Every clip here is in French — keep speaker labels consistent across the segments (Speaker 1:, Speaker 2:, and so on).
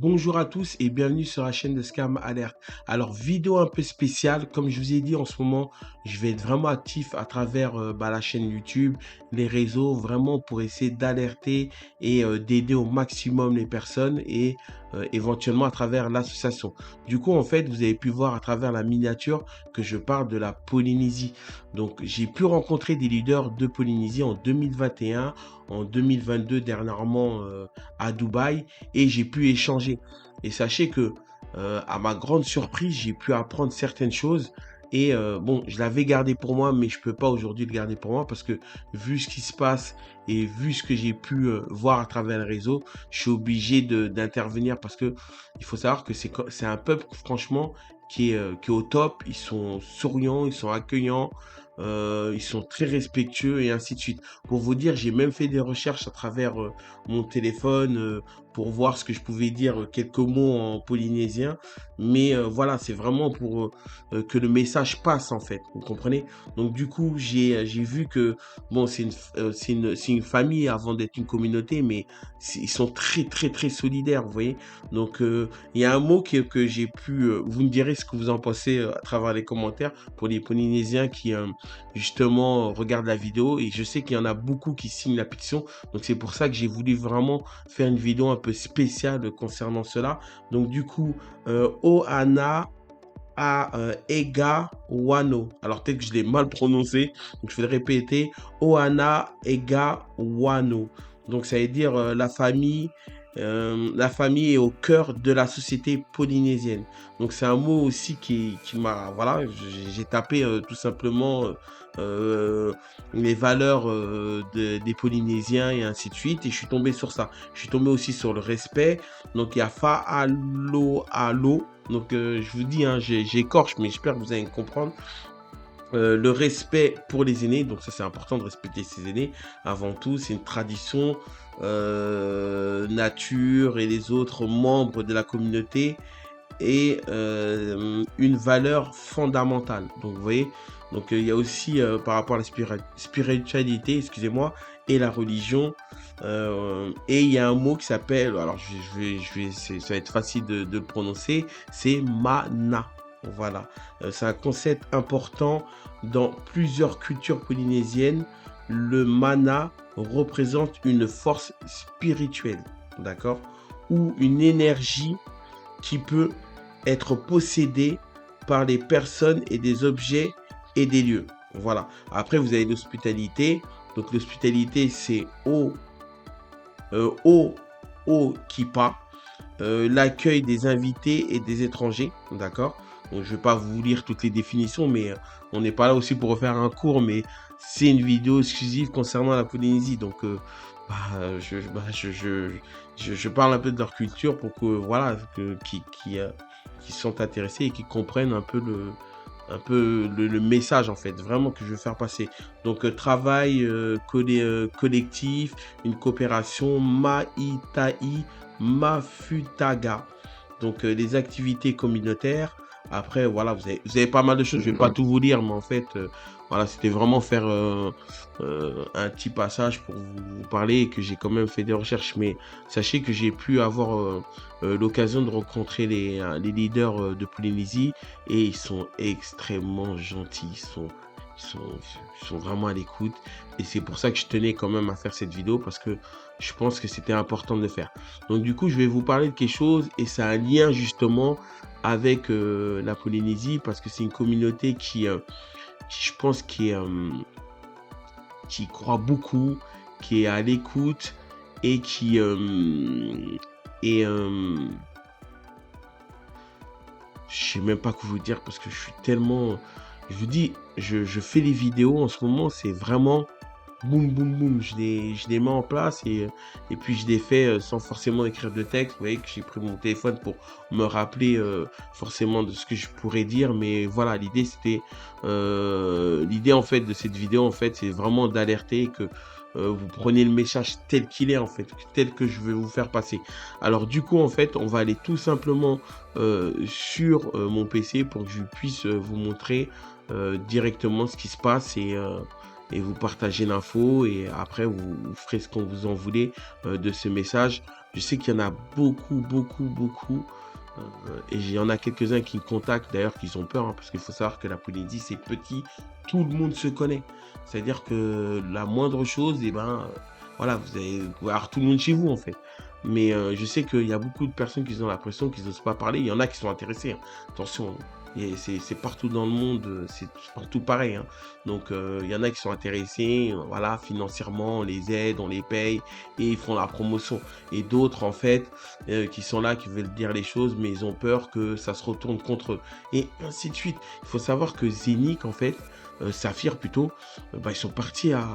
Speaker 1: Bonjour à tous et bienvenue sur la chaîne de Scam Alert. Alors, vidéo un peu spéciale, comme je vous ai dit en ce moment, je vais être vraiment actif à travers la chaîne YouTube, les réseaux, vraiment pour essayer d'alerter et d'aider au maximum les personnes et éventuellement à travers l'association. Du coup, en fait, vous avez pu voir à travers la miniature que je parle de la Polynésie. Donc, j'ai pu rencontrer des leaders de Polynésie en 2021, en 2022 dernièrement à Dubaï et j'ai pu échanger. Et sachez que, à ma grande surprise, j'ai pu apprendre certaines choses. Et bon, je l'avais gardé pour moi, mais je peux pas aujourd'hui le garder pour moi parce que vu ce qui se passe et vu ce que j'ai pu voir à travers le réseau, je suis obligé d'intervenir parce que il faut savoir que c'est un peuple franchement qui est au top. Ils sont souriants, ils sont accueillants, ils sont très respectueux et ainsi de suite. Pour vous dire, j'ai même fait des recherches à travers mon téléphone pour voir ce que je pouvais dire quelques mots en polynésien. Mais voilà, c'est vraiment pour que le message passe en fait. Vous comprenez? Donc du coup, j'ai vu que bon, c'est une famille avant d'être une communauté, mais ils sont très très très solidaires, vous voyez. Donc il y a un mot que j'ai pu, vous me direz ce que vous en pensez à travers les commentaires pour les Polynésiens qui justement regardent la vidéo et je sais qu'il y en a beaucoup qui signent la pétition. Donc c'est pour ça que j'ai voulu vraiment faire une vidéo un peu spéciale concernant cela. Donc du coup, Ohana à Ega Wano. Alors peut-être que je l'ai mal prononcé, donc je vais le répéter. Ohana Ega Wano. Donc ça veut dire la famille est au cœur de la société polynésienne. Donc c'est un mot aussi qui m'a, voilà, j'ai tapé tout simplement les valeurs des Polynésiens et ainsi de suite, et je suis tombé sur ça. Je suis tombé aussi sur le respect. Donc il y a Fa'aloalo. Donc je vous dis, hein, j'écorche, mais j'espère que vous allez comprendre. Le respect pour les aînés, donc ça c'est important de respecter ses aînés. Avant tout, c'est une tradition, nature et les autres membres de la communauté et une valeur fondamentale. Donc vous voyez, donc il y a aussi par rapport à la spiritualité, excusez-moi, et la religion. Et il y a un mot qui s'appelle, alors ça va être facile de le prononcer, c'est mana. Voilà, c'est un concept important dans plusieurs cultures polynésiennes. Le mana représente une force spirituelle, d'accord, ou une énergie qui peut être possédée par les personnes et des objets et des lieux. Voilà. Après, vous avez l'hospitalité. Donc, l'hospitalité, c'est au Kipa, l'accueil des invités et des étrangers. D'accord. Donc, je ne vais pas vous lire toutes les définitions, mais on n'est pas là aussi pour refaire un cours, mais c'est une vidéo exclusive concernant la Polynésie. Donc, je parle un peu de leur culture pour que, voilà, qui sont intéressés et qui comprennent un peu le message, en fait, vraiment que je veux faire passer. Donc, travail collectif, une coopération, Maïtaï, Mafutaga. Donc, les activités communautaires. Après, voilà, vous avez pas mal de choses. Je vais pas tout vous lire, mais en fait, voilà, c'était vraiment faire un petit passage pour vous parler et que j'ai quand même fait des recherches. Mais sachez que j'ai pu avoir l'occasion de rencontrer les leaders de Polynésie et ils sont extrêmement gentils. Ils sont vraiment à l'écoute. Et c'est pour ça que je tenais quand même à faire cette vidéo parce que je pense que c'était important de le faire. Donc du coup, je vais vous parler de quelque chose et ça a un lien justement avec la Polynésie parce que c'est une communauté qui je pense, qui croit beaucoup, qui est à l'écoute et qui et je sais même pas quoi vous dire parce que je suis tellement, je vous dis, je fais les vidéos en ce moment, c'est vraiment boum, boum, boum, je les mets en place et puis je les fais sans forcément écrire de texte. Vous voyez que j'ai pris mon téléphone pour me rappeler forcément de ce que je pourrais dire. Mais voilà, l'idée en fait de cette vidéo, en fait, c'est vraiment d'alerter que vous prenez le message tel qu'il est, en fait, tel que je vais vous faire passer. Alors du coup, en fait, on va aller tout simplement sur mon PC pour que je puisse vous montrer directement ce qui se passe et vous partagez l'info et après vous ferez ce qu'on vous en voulez de ce message. Je sais qu'il y en a beaucoup, beaucoup, beaucoup. Et il y en a quelques-uns qui me contactent, d'ailleurs, qui ont peur, hein, parce qu'il faut savoir que la Polynésie, c'est petit, tout le monde se connaît. C'est-à-dire que la moindre chose, et ben, voilà, vous pouvez avoir tout le monde chez vous, en fait. Mais je sais qu'il y a beaucoup de personnes qui ont l'impression qu'ils n'osent pas parler. Il y en a qui sont intéressés, hein. Attention, et c'est partout dans le monde, c'est partout pareil, hein. Donc, il y en a qui sont intéressés, voilà, financièrement, on les aide, on les paye et ils font la promotion. Et d'autres, en fait, qui sont là, qui veulent dire les choses, mais ils ont peur que ça se retourne contre eux. Et ainsi de suite. Il faut savoir que Zénith, en fait, Saphir plutôt, bah, ils sont partis à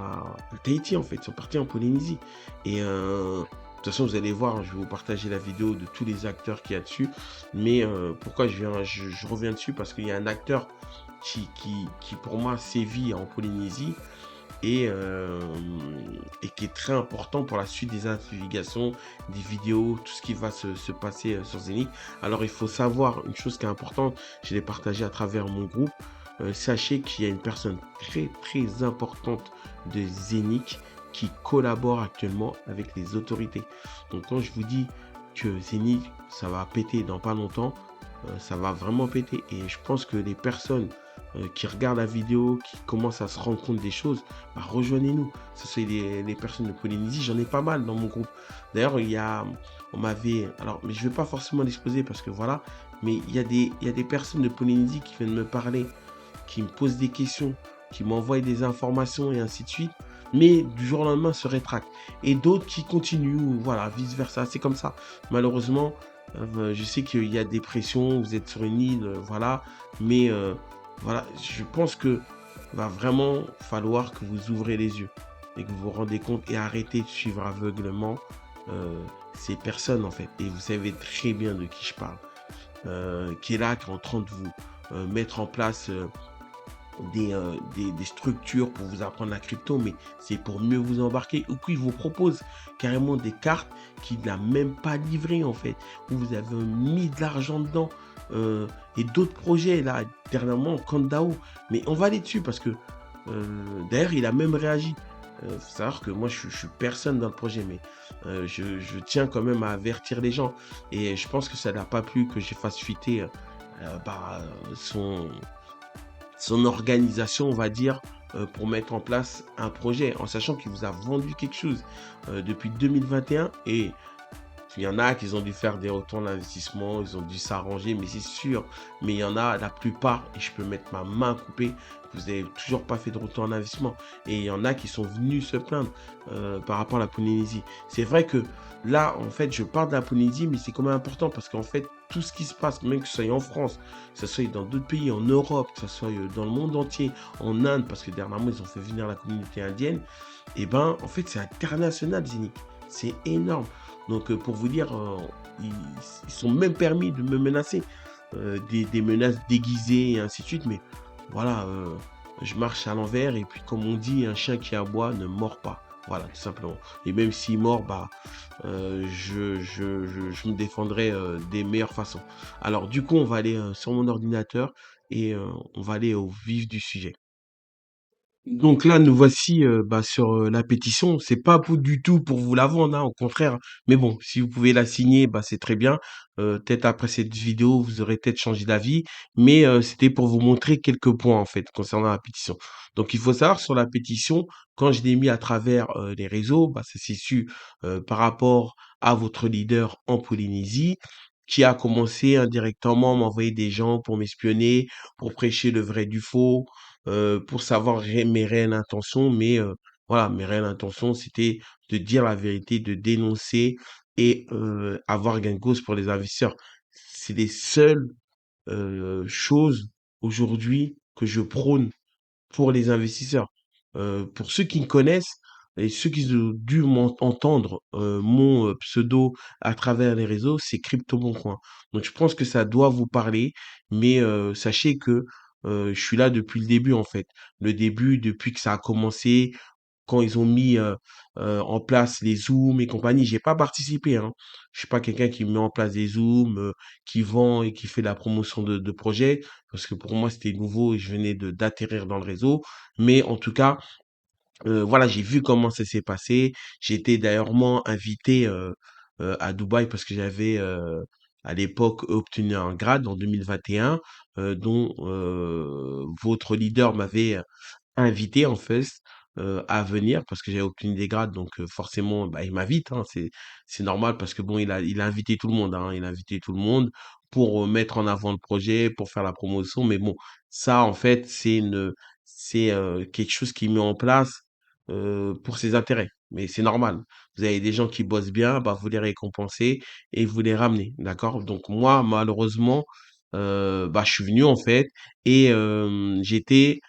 Speaker 1: Tahiti, en fait. Ils sont partis en Polynésie. Et de toute façon, vous allez voir, hein, je vais vous partager la vidéo de tous les acteurs qu'il y a dessus. Mais pourquoi je reviens dessus? Parce qu'il y a un acteur qui pour moi sévit en Polynésie et, euh, et qui est très important pour la suite des investigations, des vidéos, tout ce qui va se passer sur Zénith. Alors il faut savoir une chose qui est importante, je l'ai partagé à travers mon groupe. Sachez qu'il y a une personne très très importante de Zénith qui collabore actuellement avec les autorités. Donc quand je vous dis que Zénith, ça va péter dans pas longtemps, ça va vraiment péter. Et je pense que les personnes qui regardent la vidéo, qui commencent à se rendre compte des choses, bah, rejoignez-nous. Ce sont les personnes de Polynésie, j'en ai pas mal dans mon groupe. D'ailleurs, on m'avait, alors, mais je ne vais pas forcément l'exposer parce que voilà, mais il y a des personnes de Polynésie qui viennent me parler, qui me posent des questions, qui m'envoient des informations et ainsi de suite, mais du jour au lendemain se rétractent. Et d'autres qui continuent, voilà, vice-versa. C'est comme ça. Malheureusement, je sais qu'il y a des pressions, vous êtes sur une île, voilà, mais voilà, je pense que va vraiment falloir que vous ouvrez les yeux et que vous vous rendez compte et arrêtez de suivre aveuglement euh, ces personnes en fait. Et vous savez très bien de qui je parle, qui est là, qui est en train de vous mettre en place des structures pour vous apprendre la crypto, mais c'est pour mieux vous embarquer. Ou qu'ils vous proposent carrément des cartes qui n'a même pas livrées en fait, où vous avez mis de l'argent dedans. Et d'autres projets là, dernièrement, Kandao. Mais on va aller dessus parce que d'ailleurs, il a même réagi. Faut savoir que moi, je suis personne dans le projet, mais je tiens quand même à avertir les gens. Et je pense que ça n'a pas plu que je fasse fuiter bah, son organisation, on va dire, pour mettre en place un projet, en sachant qu'il vous a vendu quelque chose depuis 2021 et il y en a qui ont dû faire des retours d'investissement, ils ont dû s'arranger, mais c'est sûr. Mais il y en a, la plupart, et je peux mettre ma main coupée, vous n'avez toujours pas fait de retour d'investissement. Et il y en a qui sont venus se plaindre par rapport à la Polynésie. C'est vrai que là, en fait, je parle de la Polynésie, mais c'est quand même important parce qu'en fait, tout ce qui se passe, même que ce soit en France, que ce soit dans d'autres pays, en Europe, que ce soit dans le monde entier, en Inde, parce que dernièrement, ils ont fait venir la communauté indienne, et ben, en fait, c'est international, Zénith. C'est énorme. Donc, pour vous dire, ils sont même permis de me menacer, des menaces déguisées et ainsi de suite. Mais voilà, je marche à l'envers et puis comme on dit, un chien qui aboie ne mord pas. Voilà, tout simplement. Et même s'il mord, bah, je me défendrai des meilleures façons. Alors, du coup, on va aller sur mon ordinateur et on va aller au vif du sujet. Donc là, nous voici bah, sur la pétition. C'est pas du tout pour vous la vendre, hein, au contraire. Mais bon, si vous pouvez la signer, bah, c'est très bien. Peut-être après cette vidéo, vous aurez peut-être changé d'avis. Mais c'était pour vous montrer quelques points en fait concernant la pétition. Donc il faut savoir sur la pétition, quand je l'ai mis à travers les réseaux, bah, ça s'est su par rapport à votre leader en Polynésie, qui a commencé indirectement à m'envoyer des gens pour m'espionner, pour prêcher le vrai du faux pour savoir mes réelles intentions, mais voilà, mes réelles intentions, c'était de dire la vérité, de dénoncer et avoir gain de cause pour les investisseurs. C'est les seules choses aujourd'hui que je prône pour les investisseurs. Pour ceux qui me connaissent et ceux qui ont dû entendre mon pseudo à travers les réseaux, c'est Crypto Bon Coin. Donc je pense que ça doit vous parler, mais sachez que je suis là depuis le début en fait. Le début, depuis que ça a commencé, quand ils ont mis en place les Zooms et compagnie. J'ai pas participé, hein. Je suis pas quelqu'un qui met en place des Zooms, qui vend et qui fait la promotion de projets, parce que pour moi c'était nouveau et je venais de d'atterrir dans le réseau. Mais en tout cas, Voilà, j'ai vu comment ça s'est passé. J'ai été d'ailleurs moi invité à Dubaï parce que j'avais à l'époque obtenu un grade en 2021 dont votre leader m'avait invité en fait à venir parce que j'avais obtenu des grades donc forcément bah, il m'invite hein, c'est normal parce que bon il a invité tout le monde hein, il a invité tout le monde pour mettre en avant le projet pour faire la promotion mais bon ça en fait c'est quelque chose qui met en place pour ses intérêts mais c'est normal vous avez des gens qui bossent bien bah vous les récompensez et vous les ramenez d'accord donc moi malheureusement bah je suis venu en fait et j'étais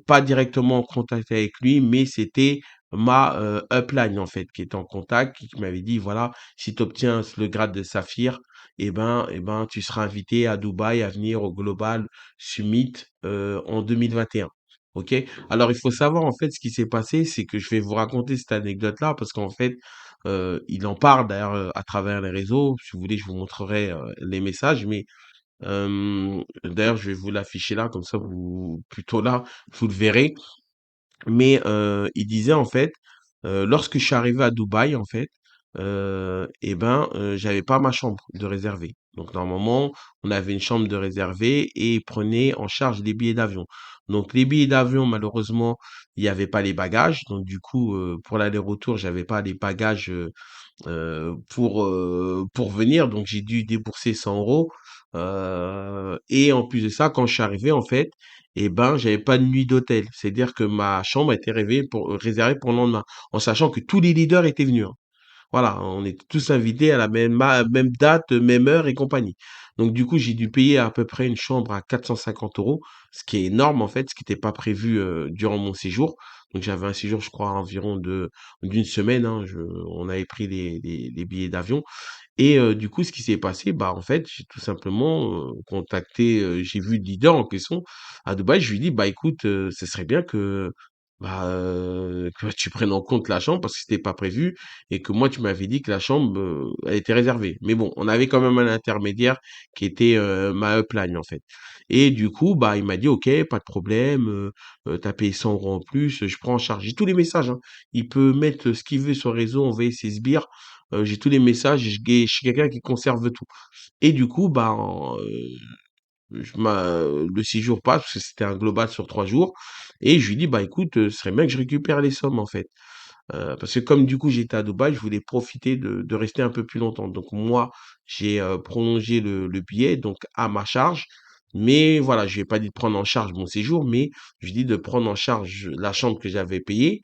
Speaker 1: pas directement en contact avec lui, mais c'était ma upline en fait qui était en contact, qui m'avait dit voilà, si tu obtiens le grade de saphir, eh ben, tu seras invité à Dubaï à venir au Global Summit en 2021. Ok? Alors il faut savoir en fait ce qui s'est passé, c'est que je vais vous raconter cette anecdote-là parce qu'en fait il en parle d'ailleurs à travers les réseaux. Si vous voulez, je vous montrerai les messages, mais d'ailleurs, je vais vous l'afficher là, comme ça, plutôt là, vous le verrez. Mais il disait en fait, lorsque je suis arrivé à Dubaï, en fait, j'avais pas ma chambre de réservée. Donc normalement, on avait une chambre de réservée et il prenait en charge les billets d'avion. Donc les billets d'avion, malheureusement, il n'y avait pas les bagages. Donc du coup, pour l'aller-retour, j'avais pas les bagages pour venir. Donc j'ai dû débourser 100 euros. Et en plus de ça, quand je suis arrivé, en fait, eh ben, j'avais pas de nuit d'hôtel. C'est-à-dire que ma chambre était réservée pour le lendemain, en sachant que tous les leaders étaient venus. Hein. Voilà, on était tous invités à la même date, même heure et compagnie. Donc du coup, j'ai dû payer à peu près une chambre à 450 euros, ce qui est énorme en fait, ce qui n'était pas prévu durant mon séjour. Donc j'avais un séjour, je crois, environ d'une semaine. Hein, on avait pris les billets d'avion. Et du coup, ce qui s'est passé, bah, en fait, j'ai tout simplement, contacté, j'ai vu le leader en question à Dubaï. Je lui ai dit: «Bah, écoute, ce serait bien que tu prennes en compte la chambre parce que c'était pas prévu et que moi, tu m'avais dit que la chambre, elle était réservée». Mais bon, on avait quand même un intermédiaire qui était, ma upline, en fait. Et du coup, bah, il m'a dit: «OK, pas de problème, tu as payé 100 € en plus, je prends en charge». J'ai tous les messages, hein. Il peut mettre ce qu'il veut sur le réseau, envoyer ses sbires. J'ai tous les messages, je suis quelqu'un qui conserve tout. Et du coup, le séjour passe, parce que c'était un global sur 3 jours, et je lui dis, bah écoute, ce serait bien que je récupère les sommes en fait. Parce que comme du coup j'étais à Dubaï, je voulais profiter de rester un peu plus longtemps. Donc moi, j'ai prolongé le billet, donc à ma charge. Mais voilà, je lui ai pas dit de prendre en charge mon séjour, mais je lui ai dit de prendre en charge la chambre que j'avais payée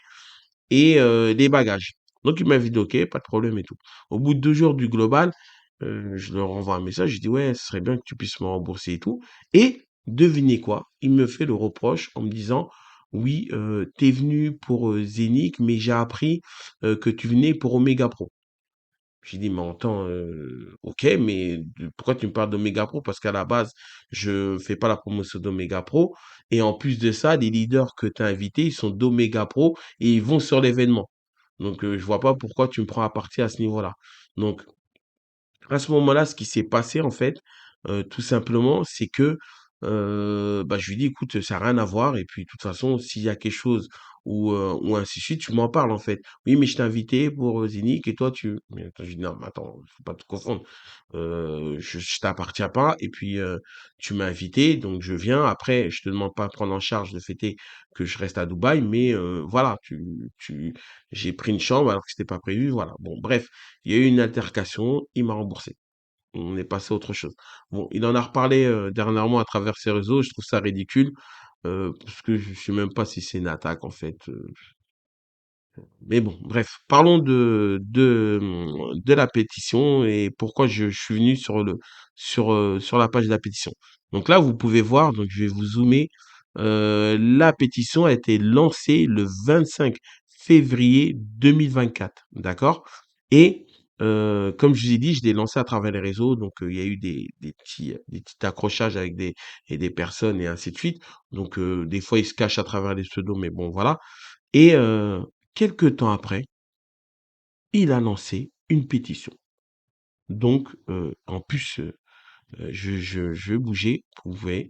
Speaker 1: et des bagages. Donc il m'a dit: «OK, pas de problème et tout». Au bout de 2 jours du global, je leur envoie un message, je dis: «Ouais, ce serait bien que tu puisses me rembourser et tout» et devinez quoi? Il me fait le reproche en me disant: «Oui, tu venu pour, Zénith, mais j'ai appris, que tu venais pour Omega Pro». J'ai dit: «Mais attends, OK, mais pourquoi tu me parles d'Omega Pro? Parce qu'à la base, je fais pas la promotion d'Omega Pro et en plus de ça, les leaders que tu as invités, ils sont d'Omega Pro et ils vont sur l'événement. Donc je vois pas pourquoi tu me prends à partie à ce niveau-là». Donc à ce moment-là, ce qui s'est passé en fait, tout simplement, c'est que, bah, je lui dis: «Écoute, ça a rien à voir et puis de toute façon, s'il y a quelque chose ou ainsi de suite, tu m'en parles en fait. Oui, mais je t'ai invité pour, Zénith et toi tu» mais attends, je dis: «Non, mais attends, faut pas tout confondre. Je t'appartiens pas et puis, tu m'as invité donc je viens. Après, je te demande pas de prendre en charge le fait est que je reste à Dubaï mais, voilà, j'ai pris une chambre alors que c'était pas prévu, voilà». Bon bref, il y a eu une altercation, il m'a remboursé. On est passé à autre chose. Bon, il en a reparlé dernièrement à travers ses réseaux, je trouve ça ridicule, parce que je sais même pas si c'est une attaque en fait. Mais bon, bref, parlons de la pétition et pourquoi je suis venu sur la page de la pétition. Donc là, vous pouvez voir, donc je vais vous zoomer. La pétition a été lancée le 25 février 2024, d'accord? Et comme je vous ai dit, je l'ai lancé à travers les réseaux, donc il y a eu des petits accrochages avec des personnes et ainsi de suite. Donc des fois, ils se cachent à travers les pseudos, mais bon, voilà. Et quelque temps après, il a lancé une pétition. Donc, en plus, je bougeais, vous voyez,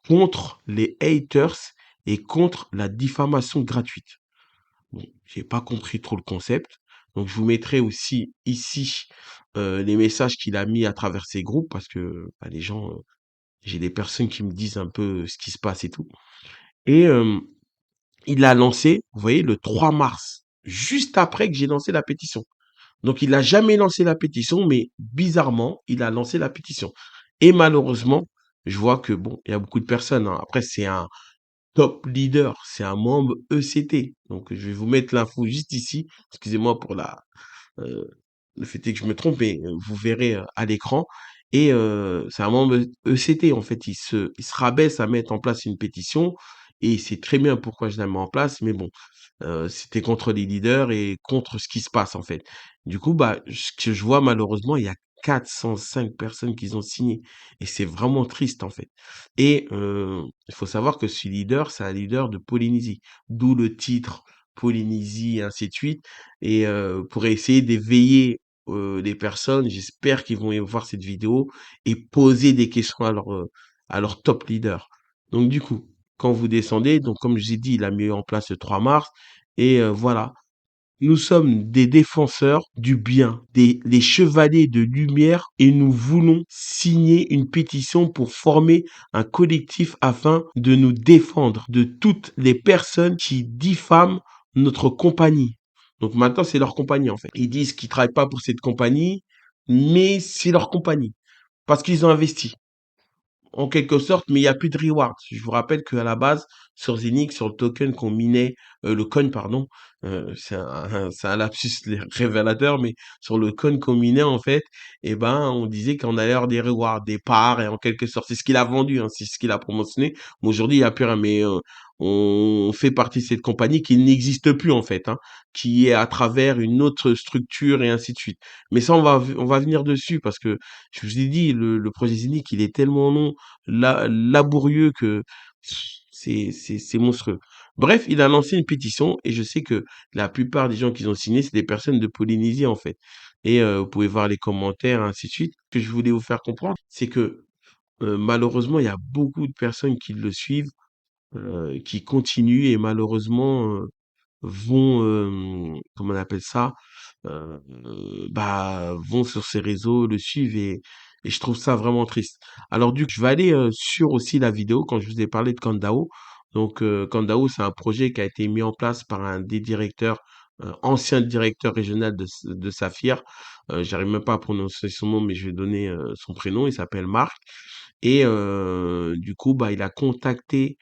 Speaker 1: contre les haters et contre la diffamation gratuite. Bon, j'ai pas compris trop le concept. Donc, je vous mettrai aussi ici les messages qu'il a mis à travers ses groupes parce que bah, les gens, j'ai des personnes qui me disent un peu ce qui se passe et tout. Et il a lancé, vous voyez, le 3 mars, juste après que j'ai lancé la pétition. Donc, il n'a jamais lancé la pétition, mais bizarrement, il a lancé la pétition. Et malheureusement, je vois que, bon, il y a beaucoup de personnes, hein. Après, c'est un top leader, c'est un membre ECT. Donc, je vais vous mettre l'info juste ici. Excusez-moi pour euh, le fait est que je me trompe, mais vous verrez à l'écran. Et c'est un membre ECT, en fait. Il se rabaisse à mettre en place une pétition. Et c'est très bien pourquoi je la mets en place. Mais bon, c'était contre les leaders et contre ce qui se passe, en fait. Du coup, bah, ce que je vois, malheureusement, il y a 405 personnes qui ont signé. Et c'est vraiment triste, en fait. Et il faut savoir que ce leader, c'est un leader de Polynésie. D'où le titre Polynésie, et ainsi de suite. Et pour essayer d'éveiller les personnes, j'espère qu'ils vont voir cette vidéo et poser des questions à leur top leader. Donc du coup, quand vous descendez, donc comme je vous ai dit, il a mis en place le 3 mars et voilà. Nous sommes des défenseurs du bien, les chevaliers de lumière et nous voulons signer une pétition pour former un collectif afin de nous défendre de toutes les personnes qui diffament notre compagnie. Donc maintenant, c'est leur compagnie en fait. Ils disent qu'ils travaillent pas pour cette compagnie, mais c'est leur compagnie parce qu'ils ont investi en quelque sorte, mais il y a plus de reward. Je vous rappelle qu'à la base, sur Zenix, sur le token qu'on minait, le coin, pardon, c'est un lapsus révélateur, mais sur le coin qu'on minait, en fait, eh ben, on disait qu'on allait avoir des rewards, des parts, et en quelque sorte, c'est ce qu'il a vendu, hein, c'est ce qu'il a promotionné. Mais aujourd'hui, il n'y a plus rien, mais on fait partie de cette compagnie qui n'existe plus, en fait, hein, qui est à travers une autre structure et ainsi de suite. Mais ça, on va venir dessus parce que je vous ai dit, le projet Zenix, il est tellement long, laborieux que c'est monstrueux. Bref, il a lancé une pétition et je sais que la plupart des gens qui ont signé, c'est des personnes de Polynésie en fait. Et vous pouvez voir les commentaires, ainsi de suite. Ce que je voulais vous faire comprendre, c'est que malheureusement, il y a beaucoup de personnes qui le suivent, qui continuent et malheureusement vont, comment on appelle ça, bah, vont sur ces réseaux, le suivent et je trouve ça vraiment triste. Alors du coup, je vais aller sur aussi la vidéo quand je vous ai parlé de Kandao. Donc Kandao, c'est un projet qui a été mis en place par un des directeurs, ancien directeur régional de Saphir. J'arrive même pas à prononcer son nom, mais je vais donner son prénom. Il s'appelle Marc. Et du coup, bah, il a contacté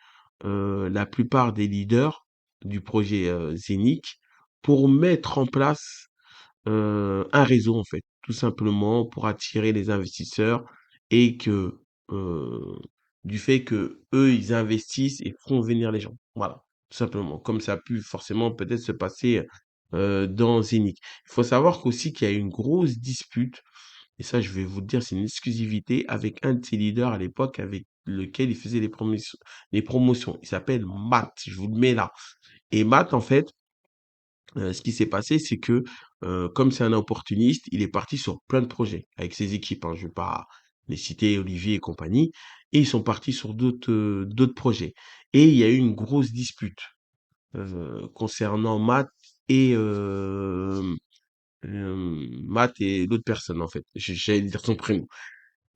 Speaker 1: la plupart des leaders du projet Zénith pour mettre en place un réseau en fait, tout simplement pour attirer les investisseurs et que du fait que eux ils investissent et font venir les gens. Voilà, tout simplement. Comme ça a pu forcément peut-être se passer dans Zénith. Il faut savoir qu'aussi qu'il y a eu une grosse dispute et ça, je vais vous le dire, c'est une exclusivité avec un de ses leaders à l'époque avec lequel il faisait les promotions. Les promotions. Il s'appelle Matt. Je vous le mets là. Et Matt, en fait, ce qui s'est passé, c'est que comme c'est un opportuniste, il est parti sur plein de projets avec ses équipes, hein. Je vais pas les citer, Olivier et compagnie. Et ils sont partis sur d'autres projets. Et il y a eu une grosse dispute concernant et Matt et l'autre personne en fait. J'allais dire son prénom.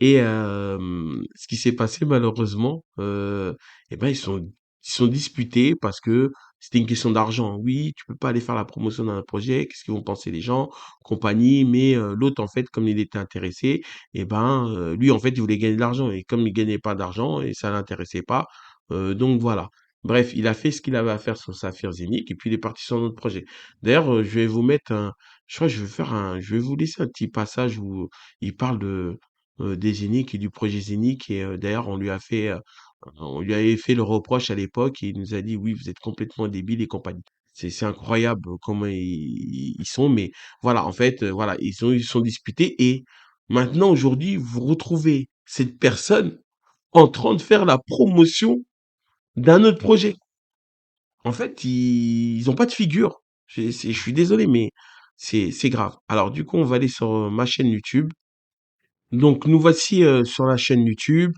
Speaker 1: Et ce qui s'est passé malheureusement, et ben ils sont disputés parce que c'était une question d'argent. Oui, tu peux pas aller faire la promotion d'un projet, qu'est-ce qu'ils vont penser les gens, compagnie. Mais l'autre en fait, comme il était intéressé, et ben lui en fait il voulait gagner de l'argent et comme il gagnait pas d'argent et ça l'intéressait pas, donc voilà. Bref, il a fait ce qu'il avait à faire sur Saphir Zénith et puis il est parti sur un autre projet. D'ailleurs, je vais vous mettre je crois que je vais vous laisser un petit passage où il parle des Zénith et du projet Zénith et d'ailleurs on lui avait fait le reproche à l'époque et il nous a dit: «Oui, vous êtes complètement débiles et compagnie». C'est incroyable comment ils sont, mais voilà, en fait, voilà, ils sont disputés et maintenant aujourd'hui, vous retrouvez cette personne en train de faire la promotion d'un autre projet. En fait, ils ont pas de figure. Je suis désolé, mais c'est grave. Alors du coup, on va aller sur ma chaîne YouTube. Donc nous voici sur la chaîne YouTube.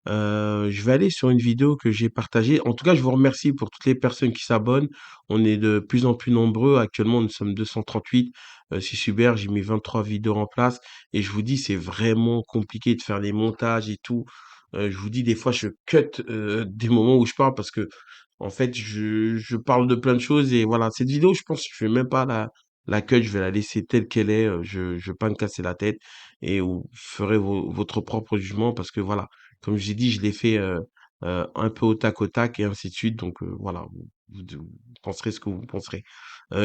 Speaker 1: Je vais aller sur une vidéo que j'ai partagée. En tout cas, je vous remercie pour toutes les personnes qui s'abonnent. On est de plus en plus nombreux. Actuellement, nous sommes 238. C'est super. J'ai mis 23 vidéos en place. Et je vous dis, c'est vraiment compliqué de faire les montages et tout. Je vous dis, des fois, je cut des moments où je parle parce que, en fait, je parle de plein de choses. Et voilà, cette vidéo, je pense que je vais même pas la cut. Je vais la laisser telle qu'elle est. Je vais pas me casser la tête. Et vous ferez votre propre jugement parce que voilà. Comme je l'ai dit, je l'ai fait un peu au tac et ainsi de suite. Donc voilà, vous penserez ce que vous penserez.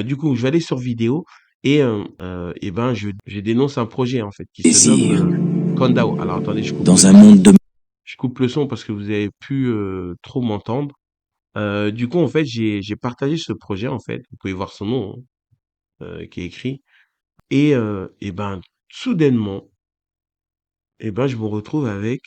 Speaker 1: Du coup, je vais aller sur vidéo et ben je dénonce un projet en fait qui se nomme
Speaker 2: Plaisir.
Speaker 1: Kondao. Alors attendez,
Speaker 2: Dans un monde de...
Speaker 1: je coupe le son parce que vous avez pu trop m'entendre. Du coup, en fait, j'ai partagé ce projet en fait. Vous pouvez voir son nom qui est écrit et ben soudainement je me retrouve avec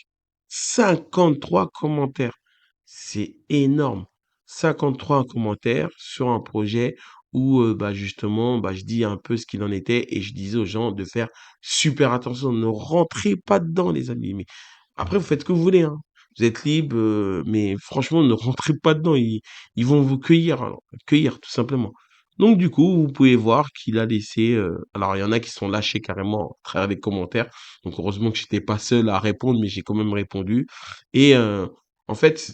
Speaker 1: 53 commentaires. C'est énorme. 53 commentaires sur un projet où, justement, je dis un peu ce qu'il en était et je disais aux gens de faire super attention. Ne rentrez pas dedans, les amis. Mais après, vous faites ce que vous voulez, hein. Vous êtes libre, mais franchement, ne rentrez pas dedans. Ils vont vous cueillir, alors, cueillir, tout simplement. Donc, du coup, vous pouvez voir qu'il a laissé, alors, il y en a qui sont lâchés carrément à travers les commentaires. Donc heureusement que j'étais pas seul à répondre, mais j'ai quand même répondu. Et en fait,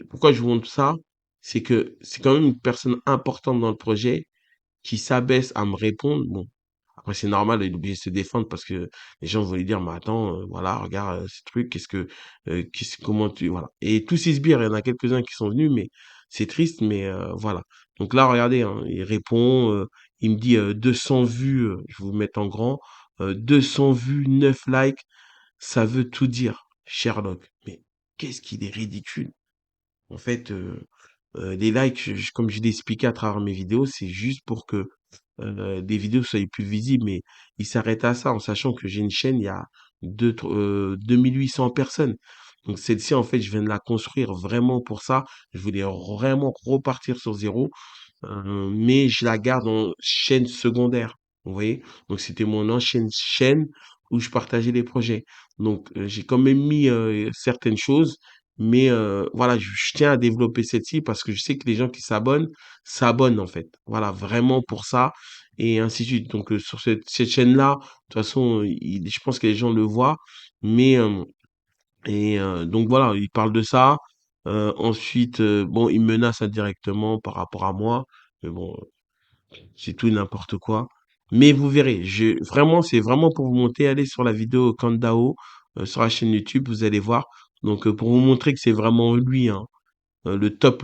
Speaker 1: pourquoi je vous montre ça, c'est que c'est quand même une personne importante dans le projet qui s'abaisse à me répondre. Bon, après c'est normal, il est obligé de se défendre parce que les gens vont lui dire, mais attends, voilà, regarde ce truc, comment tu, voilà. Et tous ces sbires, il y en a quelques-uns qui sont venus, mais c'est triste, mais voilà. Donc là, regardez, hein, il répond, il me dit 200 vues, je vais vous mettre en grand, 200 vues, 9 likes. Ça veut tout dire, Sherlock. Mais qu'est-ce qu'il est ridicule. En fait, les likes, comme je l'ai expliqué à travers mes vidéos, c'est juste pour que des vidéos soient plus visibles. Mais il s'arrête à ça en sachant que j'ai une chaîne, il y a 2800 personnes. Donc celle-ci, en fait, je viens de la construire vraiment pour ça. Je voulais vraiment repartir sur zéro. Mais je la garde en chaîne secondaire. Vous voyez? Donc c'était mon ancienne chaîne où je partageais les projets. Donc j'ai quand même mis certaines choses, mais voilà, je tiens à développer celle-ci parce que je sais que les gens qui s'abonnent en fait. Voilà, vraiment pour ça et ainsi de suite. Donc sur cette chaîne-là, de toute façon, je pense que les gens le voient, mais donc voilà, il parle de ça. Ensuite, bon, il menace indirectement par rapport à moi. Mais bon, c'est tout et n'importe quoi. Mais vous verrez, vraiment, c'est vraiment pour vous montrer. Allez sur la vidéo Kandao, sur la chaîne YouTube, vous allez voir. Donc, pour vous montrer que c'est vraiment lui, hein, le top,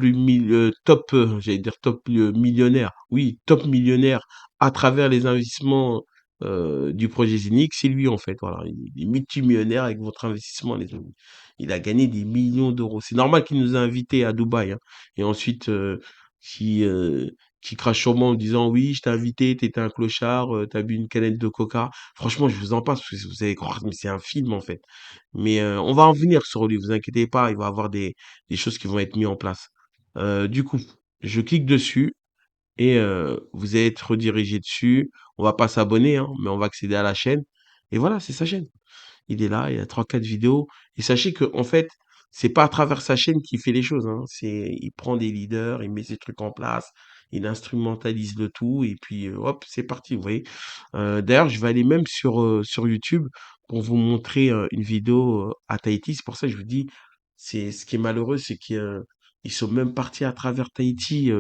Speaker 1: j'allais dire top millionnaire. Oui, top millionnaire à travers les investissements du projet Zénith, c'est lui en fait. Voilà, il est multimillionnaire avec votre investissement, les amis. Il a gagné des millions d'euros. C'est normal qu'il nous a invités à Dubaï, hein. Et ensuite, qui, euh, qui crache sur moi en disant oui, je t'ai invité, t'étais un clochard, t'as bu une canette de coca. Franchement, je vous en passe, parce que vous allez croire, mais c'est un film en fait. Mais on va en venir sur lui, vous inquiétez pas, il va avoir des choses qui vont être mises en place. Du coup, je clique dessus et vous allez être redirigé dessus. On va pas s'abonner, hein, mais on va accéder à la chaîne. Et voilà, c'est sa chaîne. Il est là, il y a trois, quatre vidéos. Et sachez que, en fait, c'est pas à travers sa chaîne qu'il fait les choses, hein. Il prend des leaders, il met ses trucs en place, il instrumentalise le tout, et puis hop, c'est parti, vous voyez. D'ailleurs, je vais aller même sur YouTube pour vous montrer une vidéo à Tahiti. C'est pour ça que je vous dis, c'est ce qui est malheureux, c'est qu'ils sont même partis à travers Tahiti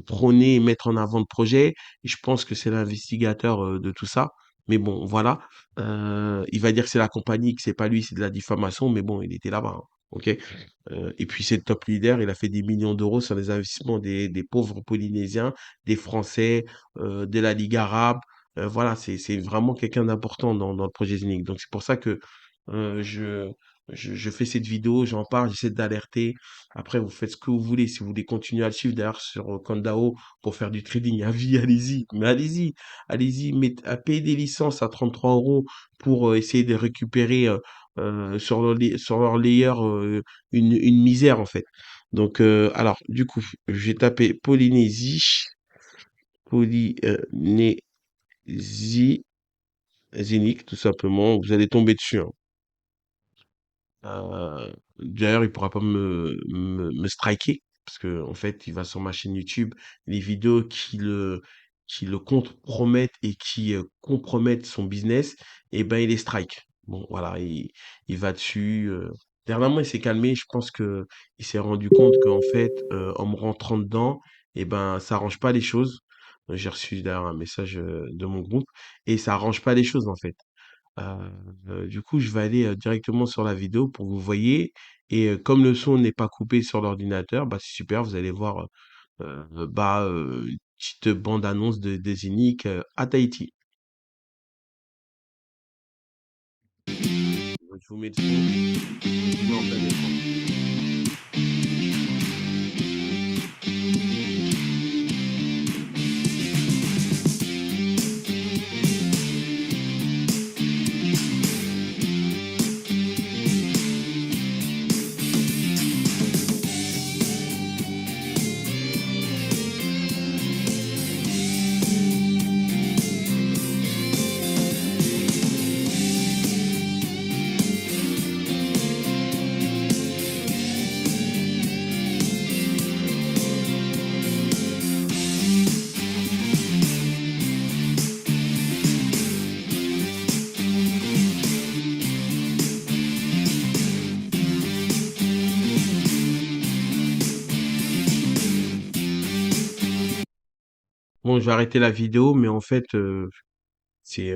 Speaker 1: prôner et mettre en avant le projet. Et je pense que c'est l'investigateur de tout ça. Mais bon, voilà. Il va dire que c'est la compagnie, que c'est pas lui, c'est de la diffamation. Mais bon, il était là-bas, hein. OK? Et puis c'est le top leader. Il a fait des millions d'euros sur les investissements des pauvres Polynésiens, des Français, de la Ligue arabe. Voilà, c'est vraiment quelqu'un d'important dans le projet Zénith. Donc c'est pour ça que euh, je, je fais cette vidéo, j'en parle, j'essaie d'alerter. Après, vous faites ce que vous voulez. Si vous voulez continuer à le suivre, d'ailleurs, sur Kondao pour faire du trading à vie, allez-y. Mais allez-y, allez-y, à payer des licences à 33 euros pour essayer de récupérer sur leur layer une misère, en fait. Donc, alors, du coup, j'ai tapé Polynésie Zénith, tout simplement. Vous allez tomber dessus, hein. D'ailleurs, il pourra pas me striker parce que en fait, il va sur ma chaîne YouTube, les vidéos qui le compromettent et qui compromettent son business, et ben il les strike. Bon, voilà, il va dessus. Dernièrement, il s'est calmé. Je pense que il s'est rendu compte qu'en fait, en me rentrant dedans, et ben ça arrange pas les choses. J'ai reçu d'ailleurs un message de mon groupe et ça arrange pas les choses en fait. Du coup, je vais aller, directement sur la vidéo pour que vous voyez et comme le son n'est pas coupé sur l'ordinateur, bah, c'est super, vous allez voir, une petite bande annonce de des Zénith, à Tahiti. Je vous mets le son, je mets en plein écran. Bon, je vais arrêter la vidéo, mais en fait, c'est,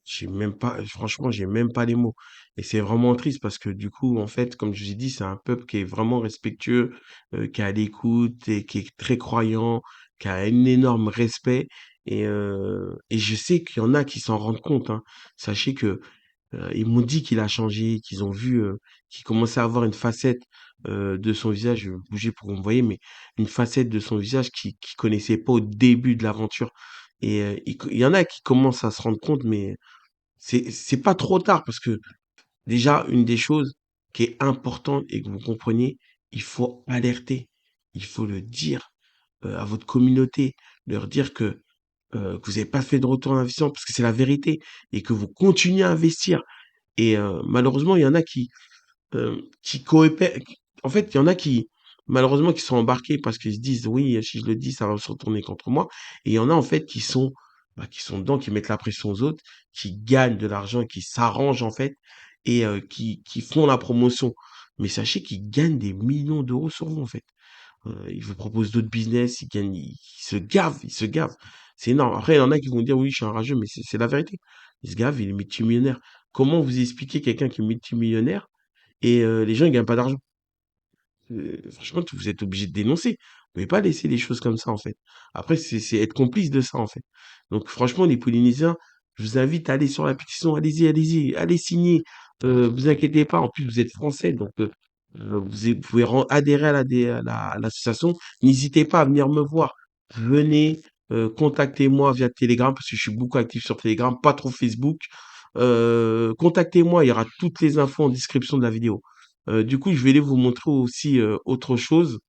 Speaker 1: j'ai même pas franchement, j'ai même pas les mots et c'est vraiment triste parce que du coup, en fait, comme je vous ai dit, c'est un peuple qui est vraiment respectueux, qui est à l'écoute et qui est très croyant, qui a un énorme respect et je sais qu'il y en a qui s'en rendent compte, hein. Sachez que, ils m'ont dit qu'il a changé, qu'ils ont vu, qu'il commençait à avoir une facette, de son visage, je vais bouger pour que vous me voyez, mais une facette de son visage qu'il connaissait pas au début de l'aventure et il y en a qui commencent à se rendre compte, mais c'est pas trop tard parce que déjà, une des choses qui est importante et que vous compreniez, il faut alerter. Il faut le dire à votre communauté, leur dire que vous n'avez pas fait de retour en investissement parce que c'est la vérité et que vous continuez à investir. Et malheureusement, il y en a qui coopèrent. En fait, il y en a qui, malheureusement, qui sont embarqués parce qu'ils se disent, oui, si je le dis, ça va se retourner contre moi. Et il y en a, en fait, qui sont dedans, qui mettent la pression aux autres, qui gagnent de l'argent, qui s'arrangent, en fait, et qui font la promotion. Mais sachez qu'ils gagnent des millions d'euros sur vous, en fait. Ils vous proposent d'autres business, ils se gavent, ils se gavent. C'est énorme. Après, il y en a qui vont dire, oui, je suis un rageux, mais c'est la vérité. Ils se gavent, il est multimillionnaire. Comment vous expliquez quelqu'un qui est multimillionnaire et les gens, ils gagnent pas d'argent? Franchement, vous êtes obligé de dénoncer. Vous pouvez pas laisser les choses comme ça, en fait. Après, c'est être complice de ça, en fait. Donc, franchement, les Polynésiens, je vous invite à aller sur la pétition. Allez-y, allez-y, allez signer. Vous inquiétez pas. En plus, vous êtes français, donc vous pouvez adhérer à à l'association. N'hésitez pas à venir me voir. Venez, contactez-moi via Telegram parce que je suis beaucoup actif sur Telegram, pas trop Facebook. Contactez-moi, il y aura toutes les infos en description de la vidéo. Du coup, je vais aller vous montrer aussi autre chose.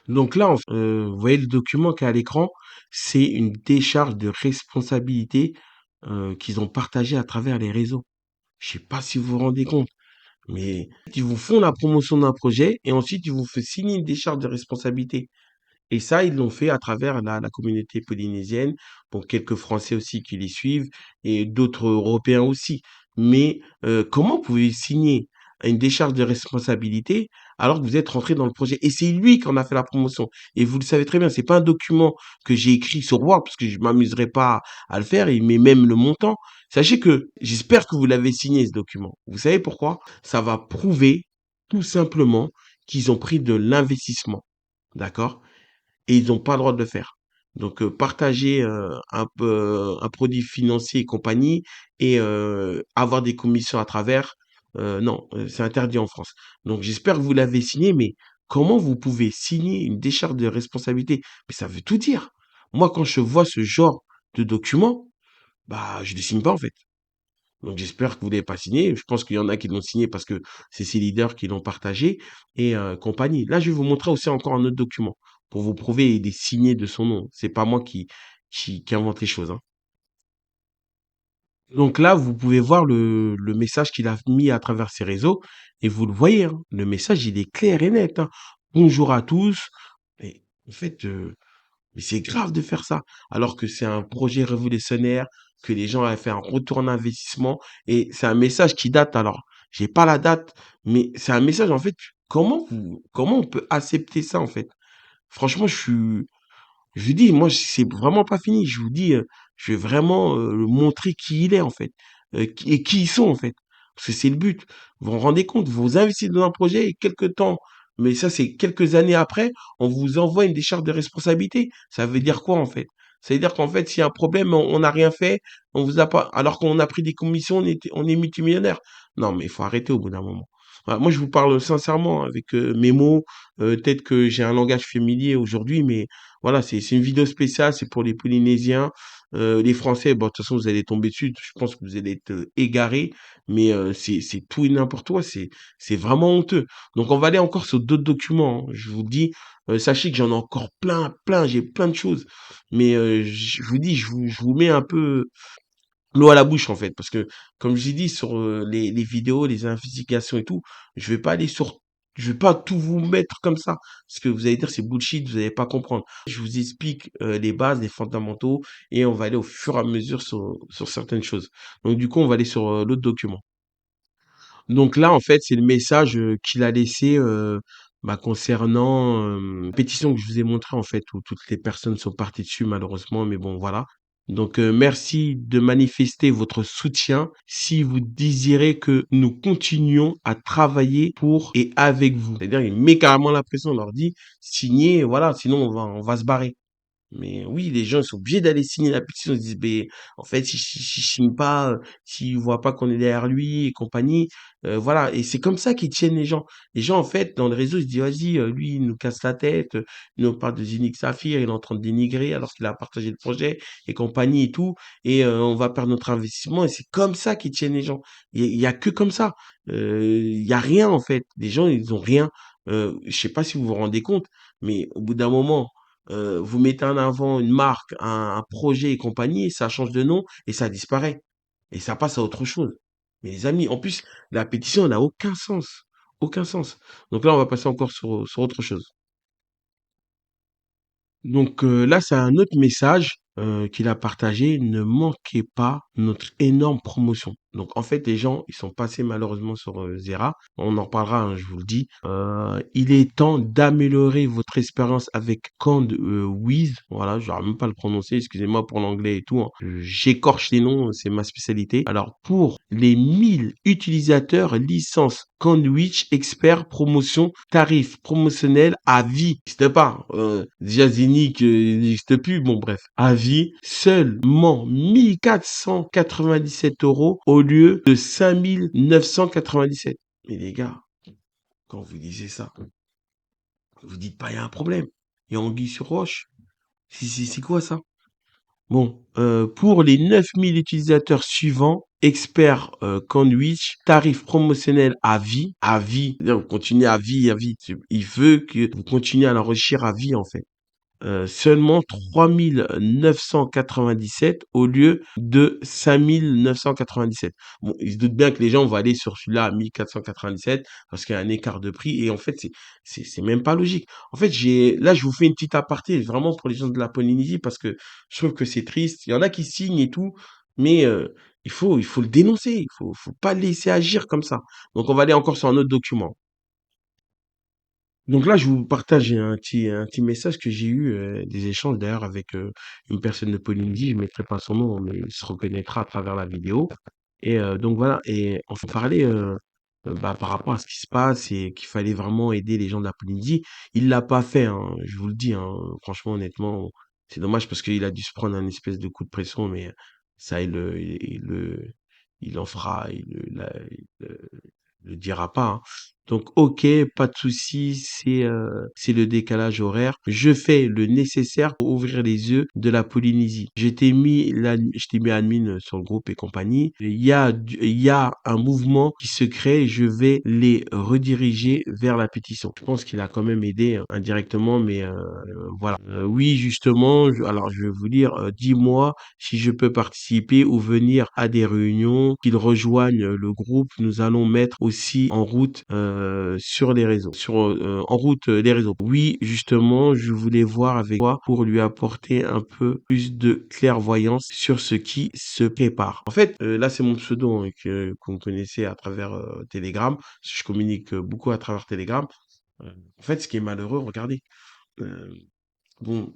Speaker 1: Donc là, vous voyez le document qui est à l'écran, c'est une décharge de responsabilité qu'ils ont partagée à travers les réseaux. Je sais pas si vous vous rendez compte, mais ils vous font la promotion d'un projet et ensuite ils vous font signer une décharge de responsabilité. Et ça, ils l'ont fait à travers la communauté polynésienne. Bon, quelques Français aussi qui les suivent et d'autres Européens aussi. Mais comment pouvez-vous signer une décharge de responsabilité alors que vous êtes rentré dans le projet? Et c'est lui qui en a fait la promotion. Et vous le savez très bien, c'est pas un document que j'ai écrit sur Word parce que je m'amuserais pas à le faire. Il met même le montant. Sachez que j'espère que vous l'avez signé ce document. Vous savez pourquoi? Ça va prouver tout simplement qu'ils ont pris de l'investissement. D'accord? Et ils n'ont pas le droit de le faire. Donc partager un produit financier et compagnie et avoir des commissions à travers, non, c'est interdit en France. Donc j'espère que vous l'avez signé, mais comment vous pouvez signer une décharge de responsabilité? Mais ça veut tout dire. Moi, quand je vois ce genre de document, bah je ne signe pas en fait. Donc j'espère que vous l'avez pas signé. Je pense qu'il y en a qui l'ont signé parce que c'est ces leaders qui l'ont partagé et compagnie. Là, je vais vous montrer aussi encore un autre document pour vous prouver il est signé de son nom. C'est pas moi qui invente les choses, hein. Donc là, vous pouvez voir le message qu'il a mis à travers ses réseaux et vous le voyez, hein, le message, il est clair et net, hein. Bonjour à tous. Et en fait, mais c'est grave de faire ça, alors que c'est un projet révolutionnaire, que les gens avaient fait un retour en investissement, et c'est un message qui date. Alors, j'ai pas la date, mais c'est un message en fait. Comment on peut accepter ça en fait? Franchement, je vous dis, moi, c'est vraiment pas fini. Je vous dis, je vais vraiment montrer qui il est en fait, et qui ils sont en fait, parce que c'est le but. Vous vous rendez compte, vous investissez dans un projet et quelques temps, mais ça c'est quelques années après, on vous envoie une décharge de responsabilité. Ça veut dire quoi en fait? Ça veut dire qu'en fait, s'il y a un problème, on n'a rien fait, on vous a pas, alors qu'on a pris des commissions, on est multimillionnaire. Non, mais il faut arrêter au bout d'un moment. Voilà, moi, je vous parle sincèrement avec mes mots. Peut-être que j'ai un langage familier aujourd'hui, mais voilà, c'est une vidéo spéciale, c'est pour les Polynésiens. Les Français, bon, de toute façon, vous allez tomber dessus, je pense que vous allez être égarés, mais c'est tout et n'importe quoi, c'est vraiment honteux. Donc, on va aller encore sur d'autres documents, hein. Je vous dis, sachez que j'en ai encore plein, j'ai plein de choses. Mais je vous dis, je vous mets un peu l'eau à la bouche en fait, parce que comme j'ai dit sur les vidéos, les investigations et tout, je vais pas aller sur, je vais pas tout vous mettre comme ça, parce que vous allez dire c'est bullshit, vous allez pas comprendre. Je vous explique les bases, les fondamentaux, et on va aller au fur et à mesure sur certaines choses. Donc du coup, on va aller sur l'autre document. Donc là, en fait, c'est le message qu'il a laissé concernant la pétition que je vous ai montré en fait, où toutes les personnes sont parties dessus malheureusement, mais bon voilà. Donc merci de manifester votre soutien si vous désirez que nous continuions à travailler pour et avec vous. C'est-à-dire, il met carrément la pression, on leur dit signez, voilà, sinon on va se barrer. Mais oui, les gens ils sont obligés d'aller signer la pétition. Ils se disent, ben, en fait, si je signe pas, s'il voit pas qu'on est derrière lui et compagnie, voilà. Et c'est comme ça qu'ils tiennent les gens. Les gens, en fait, dans le réseau, ils se disent, vas-y, lui, il nous casse la tête, il nous parle de Zinix Saphir, il est en train de dénigrer alors qu'il a partagé le projet et compagnie et tout, et on va perdre notre investissement. Et c'est comme ça qu'ils tiennent les gens. Il y a que comme ça. Il y a rien, en fait. Les gens, ils ont rien. Je sais pas si vous vous rendez compte, mais au bout d'un moment, vous mettez en avant une marque, un projet et compagnie, ça change de nom et ça disparaît. Et ça passe à autre chose. Mais les amis, en plus, la pétition n'a aucun sens. Aucun sens. Donc là, on va passer encore sur autre chose. Donc là, c'est un autre message qu'il a partagé. Ne manquez pas notre énorme promotion. Donc en fait, les gens, ils sont passés malheureusement sur Zera. On en parlera, hein, je vous le dis. Il est temps d'améliorer votre expérience avec Wiz. Voilà, je n'arrive même pas à le prononcer. Excusez-moi pour l'anglais et tout, hein. J'écorche les noms, c'est ma spécialité. Alors pour les 1000 utilisateurs, licence Sandwich expert promotion tarif promotionnel à vie. N'existe pas. Déjà Zenic n'existe plus. Bon bref, à vie, seulement 1497 € au lieu de 5997. Mais les gars, quand vous disiez ça, vous dites pas il y a un problème. Il y a anguille sur roche. C'est quoi ça? Bon, pour les 9000 utilisateurs suivants, expert Sandwich, tarif promotionnel à vie, c'est-à-dire vous continuez à vie, à vie. Il veut que vous continuez à l'enrichir à vie en fait. Seulement 3997 au lieu de 5997. Bon, il se doute bien que les gens vont aller sur celui-là à 1497 parce qu'il y a un écart de prix et en fait, c'est même pas logique. En fait, là, je vous fais une petite aparté vraiment pour les gens de la Polynésie parce que je trouve que c'est triste. Il y en a qui signent et tout, mais il faut le dénoncer. Faut pas le laisser agir comme ça. Donc, on va aller encore sur un autre document. Donc là, je vous partage un petit message que j'ai eu, des échanges d'ailleurs avec une personne de Polynésie. Je ne mettrai pas son nom, mais il se reconnaîtra à travers la vidéo. Et donc voilà, et on parlait par rapport à ce qui se passe et qu'il fallait vraiment aider les gens de la Polynésie. Il l'a pas fait, hein, je vous le dis, hein, franchement, honnêtement, c'est dommage parce qu'il a dû se prendre un espèce de coup de pression, mais ça, il en fera, il le dira pas, hein. Donc OK, pas de souci, c'est le décalage horaire. Je fais le nécessaire pour ouvrir les yeux de la Polynésie. Je t'ai mis admin sur le groupe et compagnie. Il y a un mouvement qui se crée et je vais les rediriger vers la pétition. Je pense qu'il a quand même aidé indirectement, mais voilà. Oui, justement, alors je vais vous dire, dis-moi si je peux participer ou venir à des réunions, qu'ils rejoignent le groupe. Nous allons mettre aussi en route sur les réseaux, en route les réseaux. Oui, justement, je voulais voir avec toi pour lui apporter un peu plus de clairvoyance sur ce qui se prépare. En fait, là, c'est mon pseudo qu'on connaissait à travers Telegram. Parce que je communique beaucoup à travers Telegram. En fait, ce qui est malheureux, regardez. euh, bon,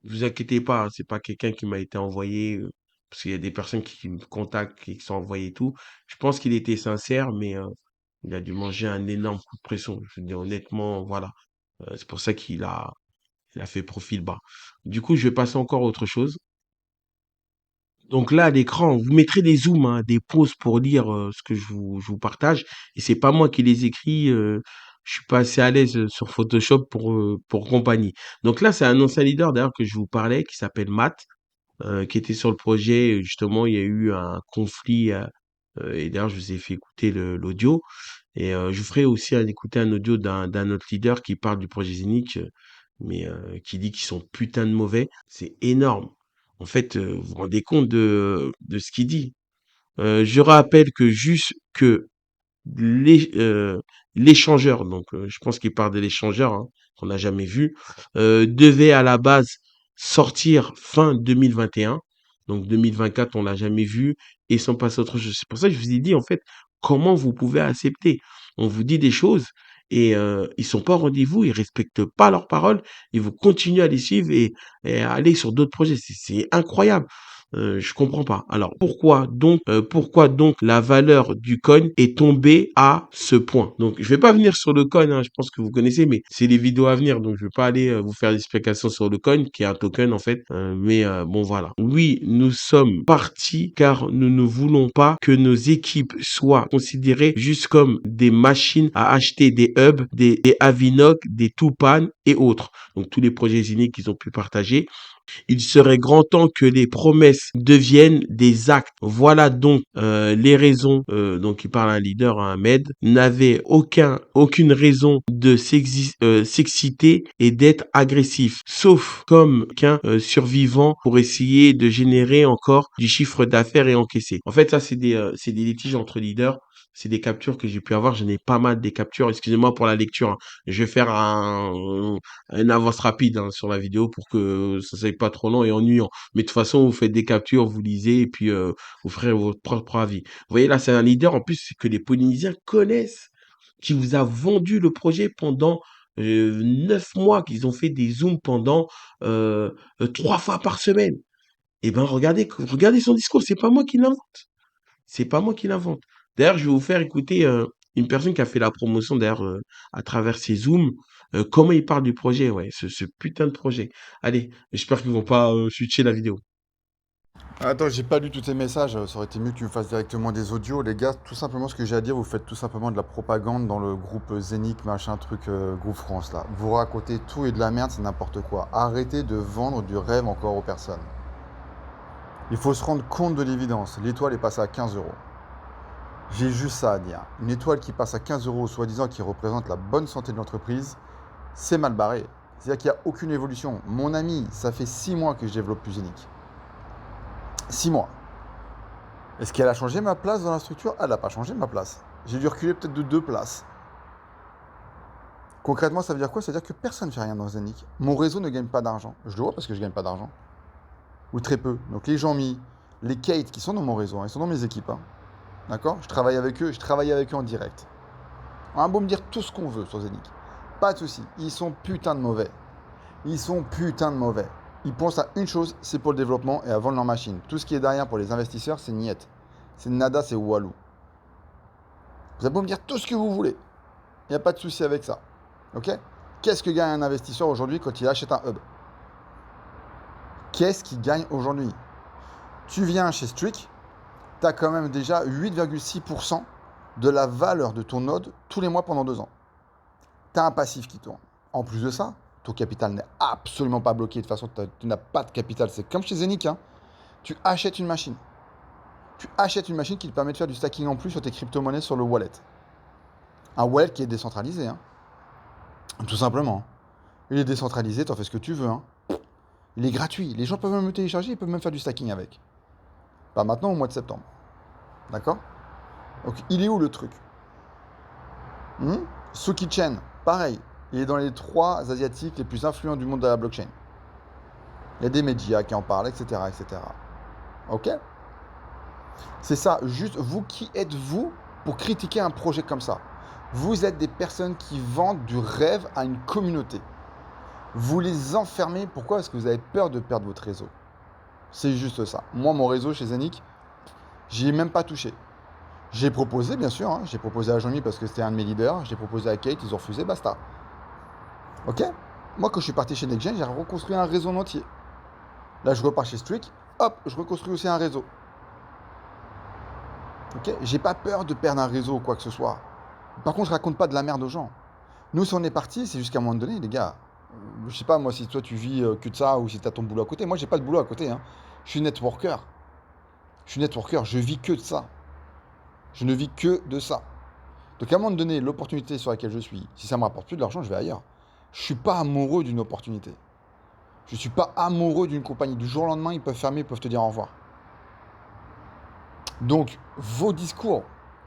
Speaker 1: vous inquiétez pas, hein, c'est pas quelqu'un qui m'a été envoyé, parce qu'il y a des personnes qui me contactent, qui sont envoyées et tout. Je pense qu'il était sincère, mais il a dû manger un énorme coup de pression. Je veux dire honnêtement, voilà. C'est pour ça il a fait profil bas. Du coup, je vais passer encore à autre chose. Donc là, à l'écran, vous mettrez des zooms, hein, des pauses pour lire ce que je vous partage. Et c'est pas moi qui les écris. Je suis pas assez à l'aise sur Photoshop pour compagnie. Donc là, c'est un ancien leader d'ailleurs que je vous parlais qui s'appelle Matt, qui était sur le projet. Justement, il y a eu un conflit et d'ailleurs, je vous ai fait écouter l'audio. Et je vous ferai aussi écouter un audio d'un autre leader qui parle du projet Zénith, mais qui dit qu'ils sont putain de mauvais. C'est énorme. En fait, vous vous rendez compte de ce qu'il dit. Je rappelle que juste que l'é- euh, l'échangeur, donc je pense qu'il parle de l'échangeur, hein, qu'on n'a jamais vu, devait à la base sortir fin 2021. Donc 2024, on l'a jamais vu et ils sont passés à autre chose. C'est pour ça que je vous ai dit, en fait, comment vous pouvez accepter. On vous dit des choses et ils sont pas au rendez-vous, ils respectent pas leurs paroles, ils vont continuer à les suivre et à aller sur d'autres projets. C'est incroyable. Je comprends pas. Alors pourquoi donc la valeur du coin est tombée à ce point? Donc je vais pas venir sur le coin, hein, je pense que vous connaissez, mais c'est les vidéos à venir, donc je vais pas aller vous faire l'explication sur le coin, qui est un token en fait. Mais bon voilà. Oui, nous sommes partis car nous ne voulons pas que nos équipes soient considérées juste comme des machines à acheter des hubs, des Avinoc, des Tupan et autres. Donc tous les projets uniques qu'ils ont pu partager. Il serait grand temps que les promesses deviennent des actes. Voilà donc les raisons. Donc il parle à un leader, à un med, n'avait aucune raison de s'exciter et d'être agressif, sauf comme qu'un survivant pour essayer de générer encore du chiffre d'affaires et encaisser. En fait, ça c'est des litiges entre leaders. C'est des captures que j'ai pu avoir. J'en ai pas mal des captures. Excusez-moi pour la lecture, hein. Je vais faire une avance rapide hein, sur la vidéo pour que ça soit pas trop long et ennuyant. Mais de toute façon, vous faites des captures, vous lisez et puis vous ferez votre propre avis. Vous voyez là, c'est un leader en plus que les Polynésiens connaissent, qui vous a vendu le projet pendant 9 mois, qu'ils ont fait des zooms pendant 3 fois par semaine. Et ben regardez son discours. C'est pas moi qui l'invente. C'est pas moi qui l'invente. D'ailleurs, je vais vous faire écouter une personne qui a fait la promotion d'ailleurs à travers ses zooms. Comment il parle du projet, ouais, ce putain de projet. Allez, j'espère qu'ils vont pas switcher la vidéo.
Speaker 2: Attends, j'ai pas lu tous tes messages, ça aurait été mieux que tu me fasses directement des audios. Les gars, tout simplement ce que j'ai à dire, vous faites tout simplement de la propagande dans le groupe Zénith, machin, truc, groupe France là. Vous racontez tout et de la merde, c'est n'importe quoi. Arrêtez de vendre du rêve encore aux personnes. Il faut se rendre compte de l'évidence. L'étoile est passée à 15 euros. J'ai juste ça à dire. Une étoile qui passe à 15 euros, soi-disant qui représente la bonne santé de l'entreprise, c'est mal barré. C'est-à-dire qu'il n'y a aucune évolution. Mon ami, ça fait 6 mois que je développe plus Zénith. 6 mois. Est-ce qu'elle a changé ma place dans la structure? Elle n'a pas changé ma place. J'ai dû reculer peut-être de 2 places. Concrètement, ça veut dire quoi? Ça veut dire que personne ne fait rien dans Zenic. Mon réseau ne gagne pas d'argent. Je le vois parce que je ne gagne pas d'argent. Ou très peu. Donc les gens mis, les Kate qui sont dans mon réseau, hein, ils sont dans mes équipes. Hein. D'accord? Je travaille avec eux en direct. On a beau me dire tout ce qu'on veut sur Zenic. Pas de souci. Ils sont putain de mauvais. Ils sont putain de mauvais. Ils pensent à une chose, c'est pour le développement et à vendre leur machine. Tout ce qui est derrière pour les investisseurs, c'est niet. C'est nada, c'est walou. Vous avez beau me dire tout ce que vous voulez. Il n'y a pas de souci avec ça. Ok? Qu'est-ce que gagne un investisseur aujourd'hui quand il achète un hub? Qu'est-ce qu'il gagne aujourd'hui? Tu viens chez Strict, tu as quand même déjà 8,6% de la valeur de ton node tous les mois pendant 2 ans. Tu as un passif qui tourne. En plus de ça, ton capital n'est absolument pas bloqué. De toute façon, tu n'as pas de capital. C'est comme chez Zenic. Hein. Tu achètes une machine. Tu achètes une machine qui te permet de faire du stacking en plus sur tes crypto-monnaies sur le wallet. Un wallet qui est décentralisé. Hein. Tout simplement. Il est décentralisé, tu en fais ce que tu veux. Hein. Il est gratuit. Les gens peuvent même le télécharger, ils peuvent même faire du stacking avec. Pas maintenant, au mois de septembre. D'accord? Donc, il est où le truc? Suki Chen, pareil. Il est dans les 3 asiatiques les plus influents du monde de la blockchain. Il y a des médias qui en parlent, etc. etc. Ok? C'est ça, juste vous, qui êtes-vous pour critiquer un projet comme ça? Vous êtes des personnes qui vendent du rêve à une communauté. Vous les enfermez, pourquoi? Parce que vous avez peur de perdre votre réseau. C'est juste ça. Moi, mon réseau chez Zenic, j'y ai même pas touché. J'ai proposé, bien sûr, hein. J'ai proposé à Jean-Mi parce que c'était un de mes leaders, j'ai proposé à Kate, ils ont refusé, basta. Ok? Moi, quand je suis parti chez NextGen, j'ai reconstruit un réseau entier. Là, je repars chez Streak, hop, je reconstruis aussi un réseau. Ok? J'ai pas peur de perdre un réseau ou quoi que ce soit. Par contre, je raconte pas de la merde aux gens. Nous, si on est parti, c'est jusqu'à un moment donné, les gars. Je sais pas, moi, si toi, tu vis que de ça ou si tu as ton boulot à côté. Moi, j'ai pas de boulot à côté. Hein. Je suis networker. Je vis que de ça. Je ne vis que de ça. Donc, à un moment donné, l'opportunité sur laquelle je suis, si ça me rapporte plus de l'argent, je vais ailleurs. Je suis pas amoureux d'une opportunité. Je suis pas amoureux d'une compagnie. Du jour au lendemain, ils peuvent fermer, ils peuvent te dire au revoir. Donc, vos discours,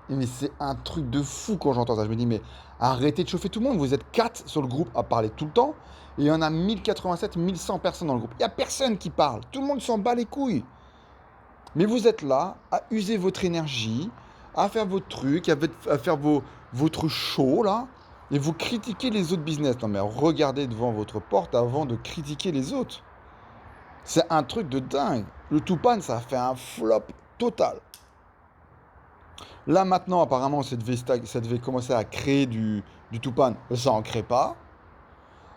Speaker 2: mais c'est un truc de fou quand j'entends ça. Je me dis, mais arrêtez de chauffer tout le monde. Vous êtes 4 sur le groupe à parler tout le temps. Et il y en a 1087, 1100 personnes dans le groupe. Il n'y a personne qui parle. Tout le monde s'en bat les couilles. Mais vous êtes là à user votre énergie, à faire votre truc, à faire votre show, là. Et vous critiquez les autres business. Non, mais regardez devant votre porte avant de critiquer les autres. C'est un truc de dingue. Le Tupan, ça a fait un flop total. Là, maintenant, apparemment, ça devait commencer à créer du Tupan. Ça n'en crée pas.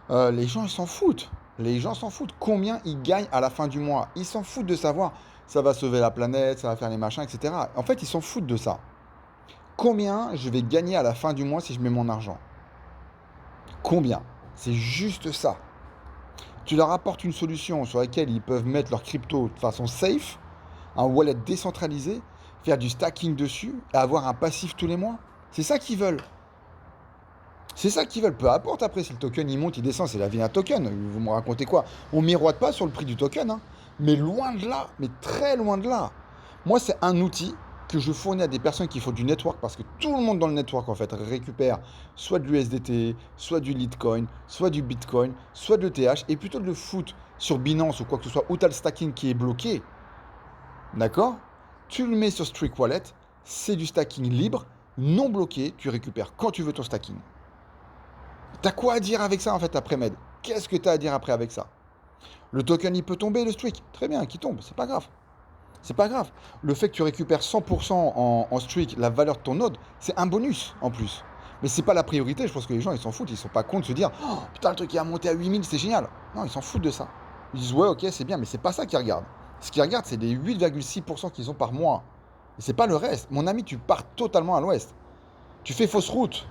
Speaker 2: Les gens, ils s'en foutent. Les gens s'en foutent. Combien ils gagnent à la fin du mois? Ils s'en foutent de savoir. Ça va sauver la planète, ça va faire les machins, etc. En fait, ils s'en foutent de ça. Combien je vais gagner à la fin du mois si je mets mon argent? Combien? C'est juste ça. Tu leur apportes une solution sur laquelle ils peuvent mettre leur crypto de façon safe, un wallet décentralisé, faire du stacking dessus et avoir un passif tous les mois. C'est ça qu'ils veulent. C'est ça qu'ils veulent. Peu importe après si le token il monte, il descend, c'est la vie d'un token. Vous me racontez quoi? On miroite pas sur le prix du token, hein. Mais loin de là, mais très loin de là. Moi, c'est un outil que je fournis à des personnes qui font du network parce que tout le monde dans le network en fait récupère soit de l'USDT, soit du Litecoin, soit du Bitcoin, soit de l'ETH et plutôt de le foot sur Binance ou quoi que ce soit où tu as le stacking qui est bloqué. D'accord? Tu le mets sur Streak Wallet, c'est du stacking libre, non bloqué, tu récupères quand tu veux ton stacking. T'as quoi à dire avec ça en fait après Med? Qu'est-ce que t'as à dire après avec ça? Le token il peut tomber, le streak, très bien, qu'il tombe, c'est pas grave. C'est pas grave. Le fait que tu récupères 100% en streak la valeur de ton node, c'est un bonus en plus. Mais c'est pas la priorité, je pense que les gens ils s'en foutent, ils sont pas cons de se dire oh, putain le truc il a monté à 8000, c'est génial. Non, ils s'en foutent de ça. Ils disent ouais ok c'est bien, mais c'est pas ça qu'ils regardent. Ce qu'ils regardent c'est les 8,6% qu'ils ont par mois. Et c'est pas le reste. Mon ami, tu pars totalement à l'ouest. Tu fais fausse route.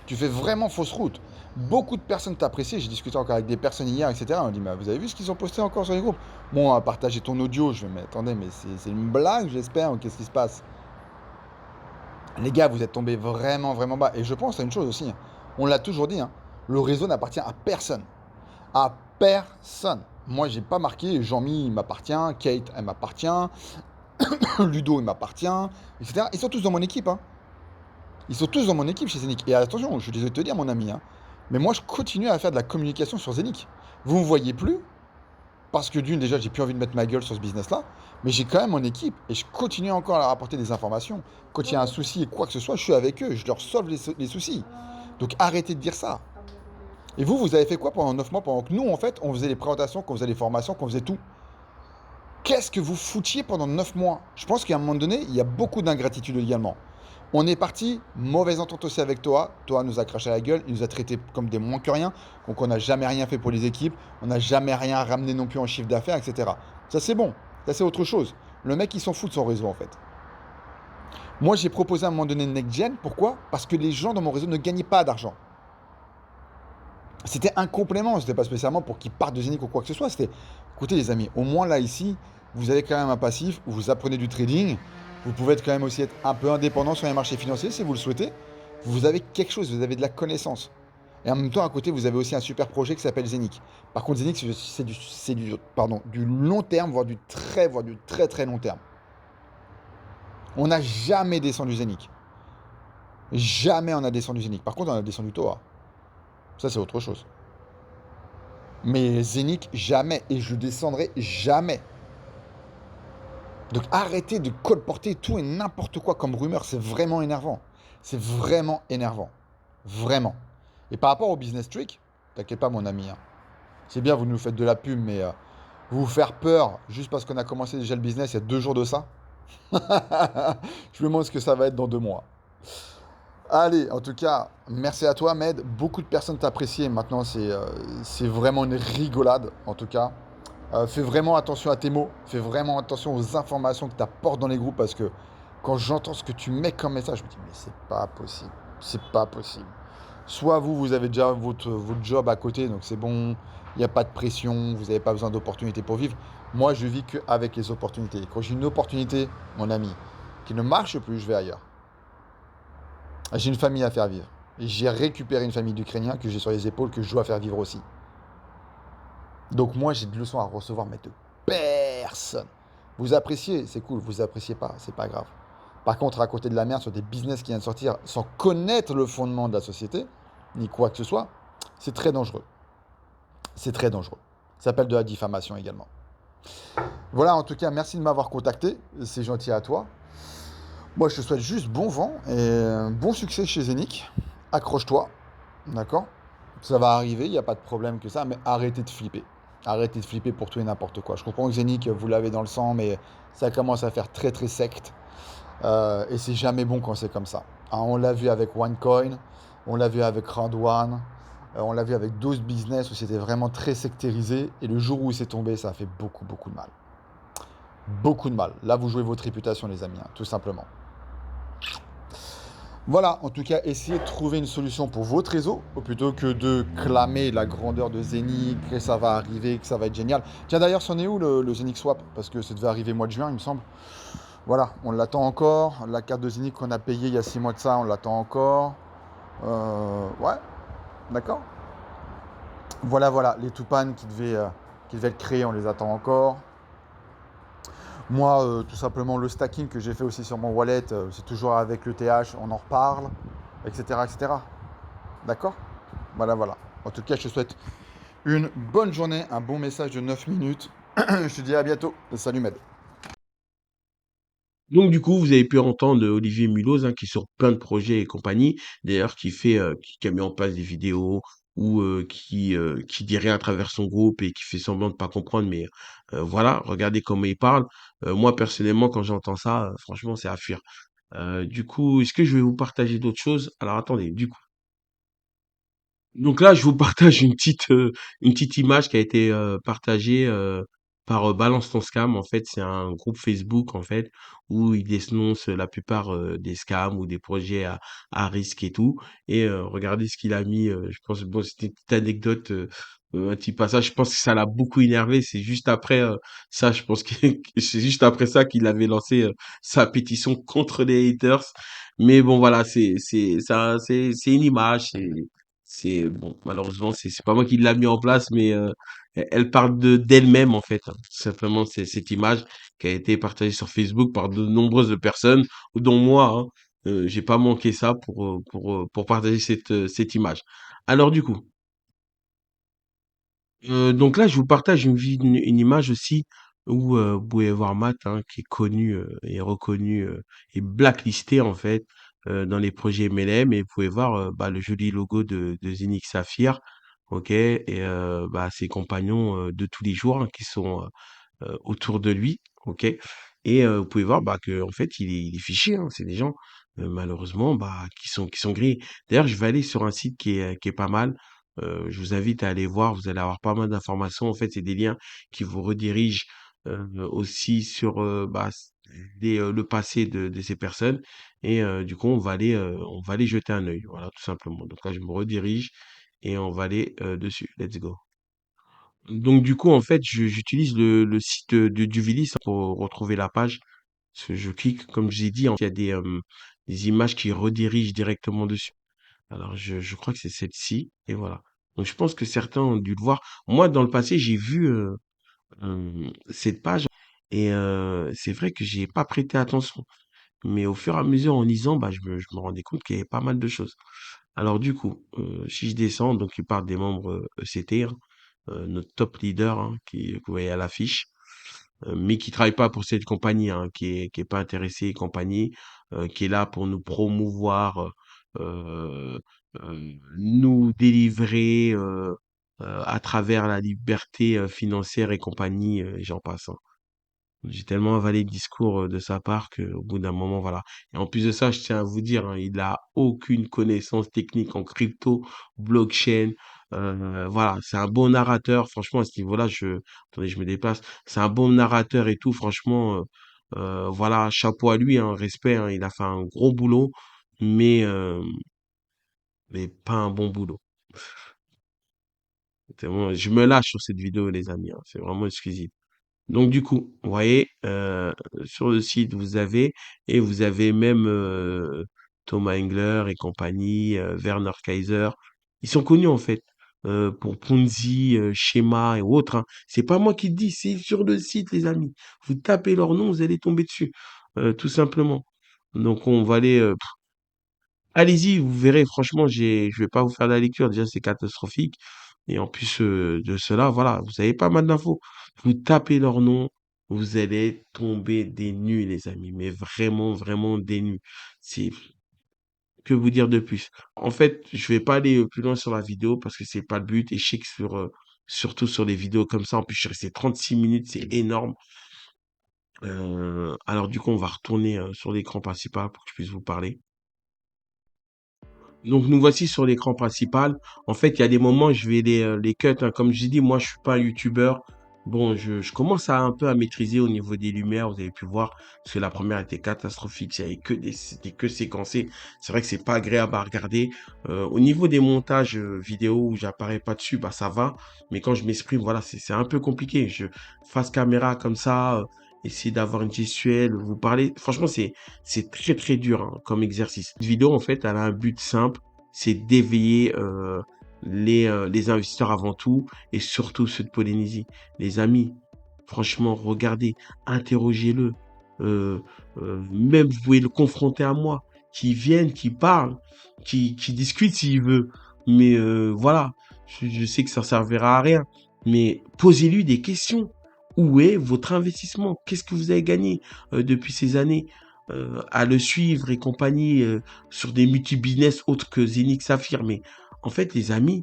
Speaker 2: Tu fais vraiment fausse route. Beaucoup de personnes t'apprécient. J'ai discuté encore avec des personnes hier, etc. On m'a dit, mais vous avez vu ce qu'ils ont posté encore sur les groupes? Bon, à partager ton audio. Je vais, mais attendez, mais c'est une blague, j'espère. Qu'est-ce qui se passe? Les gars, vous êtes tombés vraiment, vraiment bas. Et je pense à une chose aussi. Hein. On l'a toujours dit. Hein, le réseau n'appartient à personne. À personne. Moi, j'ai pas marqué Jean-Mi, il m'appartient. Kate, elle m'appartient. Ludo, il m'appartient. Etc. Ils sont tous dans mon équipe. Hein. Ils sont tous dans mon équipe chez Zenic. Et attention, je suis désolé de te dire, mon ami, hein, mais moi, je continue à faire de la communication sur Zenic. Vous ne me voyez plus, parce que d'une, déjà, j'ai plus envie de mettre ma gueule sur ce business-là, mais j'ai quand même mon équipe, et je continue encore à leur apporter des informations. Quand il y a un souci et quoi que ce soit, je suis avec eux, je leur sauve les soucis. Donc arrêtez de dire ça. Et vous avez fait quoi pendant 9 mois, pendant que nous, en fait, on faisait les présentations, qu'on faisait les formations, qu'on faisait tout? Qu'est-ce que vous foutiez pendant 9 mois? Je pense qu'à un moment donné, il y a beaucoup d'ingratitude également. On est parti, mauvaise entente aussi avec Toa. Toa nous a craché à la gueule, il nous a traités comme des moins que rien. Donc on n'a jamais rien fait pour les équipes, on n'a jamais rien ramené non plus en chiffre d'affaires, etc. Ça c'est bon, ça c'est autre chose. Le mec il s'en fout de son réseau en fait. Moi, j'ai proposé à un moment donné Next Gen. Pourquoi? Parce que les gens dans mon réseau ne gagnaient pas d'argent. C'était un complément, c'était pas spécialement pour qu'ils partent de Zénith ou quoi que ce soit. C'était, écoutez les amis, au moins là ici, vous avez quand même un passif où vous apprenez du trading. Vous pouvez être quand même aussi être un peu indépendant sur les marchés financiers si vous le souhaitez. Vous avez quelque chose, vous avez de la connaissance. Et en même temps, à côté, vous avez aussi un super projet qui s'appelle Zénith. Par contre, Zénith, du long terme, voire du très très long terme. On n'a jamais descendu Zénith. Jamais on a descendu Zénith. Par contre, on a descendu Toa. Ça, c'est autre chose. Mais Zénith, jamais. Et je descendrai jamais. Donc arrêtez de colporter tout et n'importe quoi comme rumeur. C'est vraiment énervant. C'est vraiment énervant. Vraiment. Et par rapport au business trick, t'inquiète pas mon ami, hein. C'est bien, vous nous faites de la pub, mais vous faire peur juste parce qu'on a commencé déjà le business il y a 2 jours de ça. Je me demande ce que ça va être dans 2 mois. Allez, en tout cas, merci à toi, Med. Beaucoup de personnes t'apprécient. Maintenant, c'est vraiment une rigolade, en tout cas. Fais vraiment attention à tes mots. Fais vraiment attention aux informations que tu apportes dans les groupes parce que quand j'entends ce que tu mets comme message, je me dis, mais c'est pas possible. C'est pas possible. Soit vous avez déjà votre job à côté, donc c'est bon, il n'y a pas de pression, vous n'avez pas besoin d'opportunités pour vivre. Moi, je vis qu'avec les opportunités. Quand j'ai une opportunité, mon ami, qui ne marche plus, je vais ailleurs. J'ai une famille à faire vivre. Et j'ai récupéré une famille d'Ukrainiens que j'ai sur les épaules, que je dois faire vivre aussi. Donc moi, j'ai de leçons à recevoir, mais de personne. Vous appréciez, c'est cool. Vous appréciez pas, c'est pas grave. Par contre, raconter de la merde sur des business qui viennent de sortir sans connaître le fondement de la société, ni quoi que ce soit, c'est très dangereux. C'est très dangereux. Ça s'appelle de la diffamation également. Voilà, en tout cas, merci de m'avoir contacté. C'est gentil à toi. Moi, je te souhaite juste bon vent et bon succès chez Zenic. Accroche-toi, d'accord? Ça va arriver, il n'y a pas de problème que ça, mais arrêtez de flipper. Arrêtez de flipper pour tout et n'importe quoi. Je comprends que Zenic, vous l'avez dans le sang, mais ça commence à faire très très secte. Et c'est jamais bon quand c'est comme ça. Hein, on l'a vu avec OneCoin, on l'a vu avec Round One, on l'a vu avec 12 business où c'était vraiment très sectérisé. Et le jour où c'est tombé, ça a fait beaucoup beaucoup de mal. Beaucoup de mal. Là, vous jouez votre réputation, les amis, hein, tout simplement. Voilà, en tout cas, essayez de trouver une solution pour votre réseau, plutôt que de clamer la grandeur de Zenic, que ça va arriver, que ça va être génial. Tiens, d'ailleurs, c'en est où le Zenic Swap? Parce que ça devait arriver au mois de juin, il me semble. Voilà, on l'attend encore. La carte de Zenic qu'on a payée il y a 6 mois de ça, on l'attend encore. Ouais, d'accord. Voilà, voilà, les Tupan qui devaient être créés, on les attend encore. Moi, tout simplement, le stacking que j'ai fait aussi sur mon wallet, c'est toujours avec le TH, on en reparle, etc., etc. D'accord? Voilà, voilà. En tout cas, je te souhaite une bonne journée, un bon message de 9 minutes. Je te dis à bientôt. Salut, Med.
Speaker 1: Donc du coup, vous avez pu entendre Olivier Mulhouse, hein, qui est sur plein de projets et compagnie, d'ailleurs qui a mis en place des vidéos ou qui dit rien à travers son groupe et qui fait semblant de pas comprendre, mais voilà, regardez comment il parle. Moi personnellement, quand j'entends ça, franchement, c'est à fuir. Du coup, est-ce que je vais vous partager d'autres choses? Alors attendez, du coup. Donc là, je vous partage une petite image qui a été partagée par Balance ton scam. En fait, c'est un groupe Facebook en fait où ils dénoncent la plupart des scams ou des projets à risque et tout. Et regardez ce qu'il a mis. Je pense bon, c'était une petite anecdote, un petit passage. Je pense que ça l'a beaucoup énervé. C'est juste après ça, je pense que c'est juste après ça qu'il avait lancé sa pétition contre les haters. Mais bon, voilà, c'est ça, c'est une image. C'est bon, malheureusement, c'est pas moi qui l'a mis en place, mais elle parle de d'elle-même en fait, hein. Tout simplement, c'est cette image qui a été partagée sur Facebook par de nombreuses personnes, dont moi, hein. J'ai pas manqué ça pour partager cette image. Alors du coup, donc là, je vous partage une image aussi où vous pouvez voir Matt, hein, qui est connu et reconnu et blacklisté en fait dans les projets MLM. Et vous pouvez voir bah, le joli logo de Zenix Saphir, ok, et bah, ses compagnons de tous les jours, hein, qui sont autour de lui, ok. Et vous pouvez voir bah, que en fait, il est fiché, hein. C'est des gens malheureusement bah, qui sont grillés. D'ailleurs, je vais aller sur un site qui est pas mal. Je vous invite à aller voir, vous allez avoir pas mal d'informations. En fait, c'est des liens qui vous redirigent aussi sur bah, le passé de ces personnes et du coup, on va aller jeter un œil, voilà, tout simplement. Donc là, je me redirige et on va aller dessus. Let's go. Donc du coup, en fait, j'utilise le site de Duvilis pour retrouver la page. Parce que je clique, comme je l'ai dit, il y a des images qui redirigent directement dessus. Alors, je crois que c'est celle-ci, et voilà. Donc, je pense que certains ont dû le voir. Moi, dans le passé, j'ai vu cette page, et c'est vrai que j'ai pas prêté attention. Mais au fur et à mesure, en lisant, bah, je me rendais compte qu'il y avait pas mal de choses. Alors, du coup, si je descends, donc il parle des membres ECT, hein, notre top leader, hein, que vous voyez à l'affiche, mais qui travaille pas pour cette compagnie, hein, qui est pas intéressé et compagnie, qui est là pour nous promouvoir, euh, nous délivrer à travers la liberté financière et compagnie, et j'en passe, hein. J'ai tellement avalé le discours de sa part qu'au bout d'un moment, voilà. Et en plus de ça, je tiens à vous dire, hein, il a aucune connaissance technique en crypto, blockchain. Voilà, c'est un bon narrateur. Franchement, à ce niveau-là, attendez, je me déplace. C'est un bon narrateur et tout. Franchement, voilà, chapeau à lui, hein, respect, hein, il a fait un gros boulot, mais, euh, mais pas un bon boulot. Je me lâche sur cette vidéo, les amis, hein. C'est vraiment exclusif. Donc du coup, vous voyez, sur le site, vous avez même Thomas Engler et compagnie, Werner Kaiser. Ils sont connus en fait pour Ponzi, schéma et autres, hein. C'est pas moi qui le dis, c'est sur le site, les amis. Vous tapez leur nom, vous allez tomber dessus, tout simplement. Donc on va aller allez-y, vous verrez, franchement, je vais pas vous faire la lecture, déjà c'est catastrophique. Et en plus de cela, voilà, vous avez pas mal d'infos. Vous tapez leur nom, vous allez tomber des nues, les amis, mais vraiment, vraiment des nues. C'est, que vous dire de plus? En fait, je vais pas aller plus loin sur la vidéo parce que c'est pas le but et je sais que surtout sur les vidéos comme ça, en plus je suis resté 36 minutes, c'est énorme. Alors du coup, on va retourner sur l'écran principal pour que je puisse vous parler. Donc nous voici sur l'écran principal. En fait, il y a des moments, je vais les cut, hein. Comme je dis, moi, je suis pas un youtubeur. Bon, je commence à un peu à maîtriser au niveau des lumières. Vous avez pu voir, parce que la première était catastrophique. C'était que séquencé. C'est vrai que c'est pas agréable à regarder. Au niveau des montages vidéo où j'apparais pas dessus, bah ça va. Mais quand je m'exprime, voilà, c'est un peu compliqué. Face caméra comme ça, essayer d'avoir une gestuelle, vous parler. Franchement, c'est très très dur hein, comme exercice. Cette vidéo, en fait, elle a un but simple, c'est d'éveiller les investisseurs avant tout et surtout ceux de Polynésie. Les amis, franchement, regardez, interrogez-le. Euh, Même vous pouvez le confronter à moi, qui vienne, qui parle, qui discute s'il veut. Mais voilà, je sais que ça servira à rien. Mais posez-lui des questions. Où est votre investissement? Qu'est-ce que vous avez gagné depuis ces années à le suivre et compagnie sur des multi-business autres que Zenix Saphir? Mais en fait, les amis,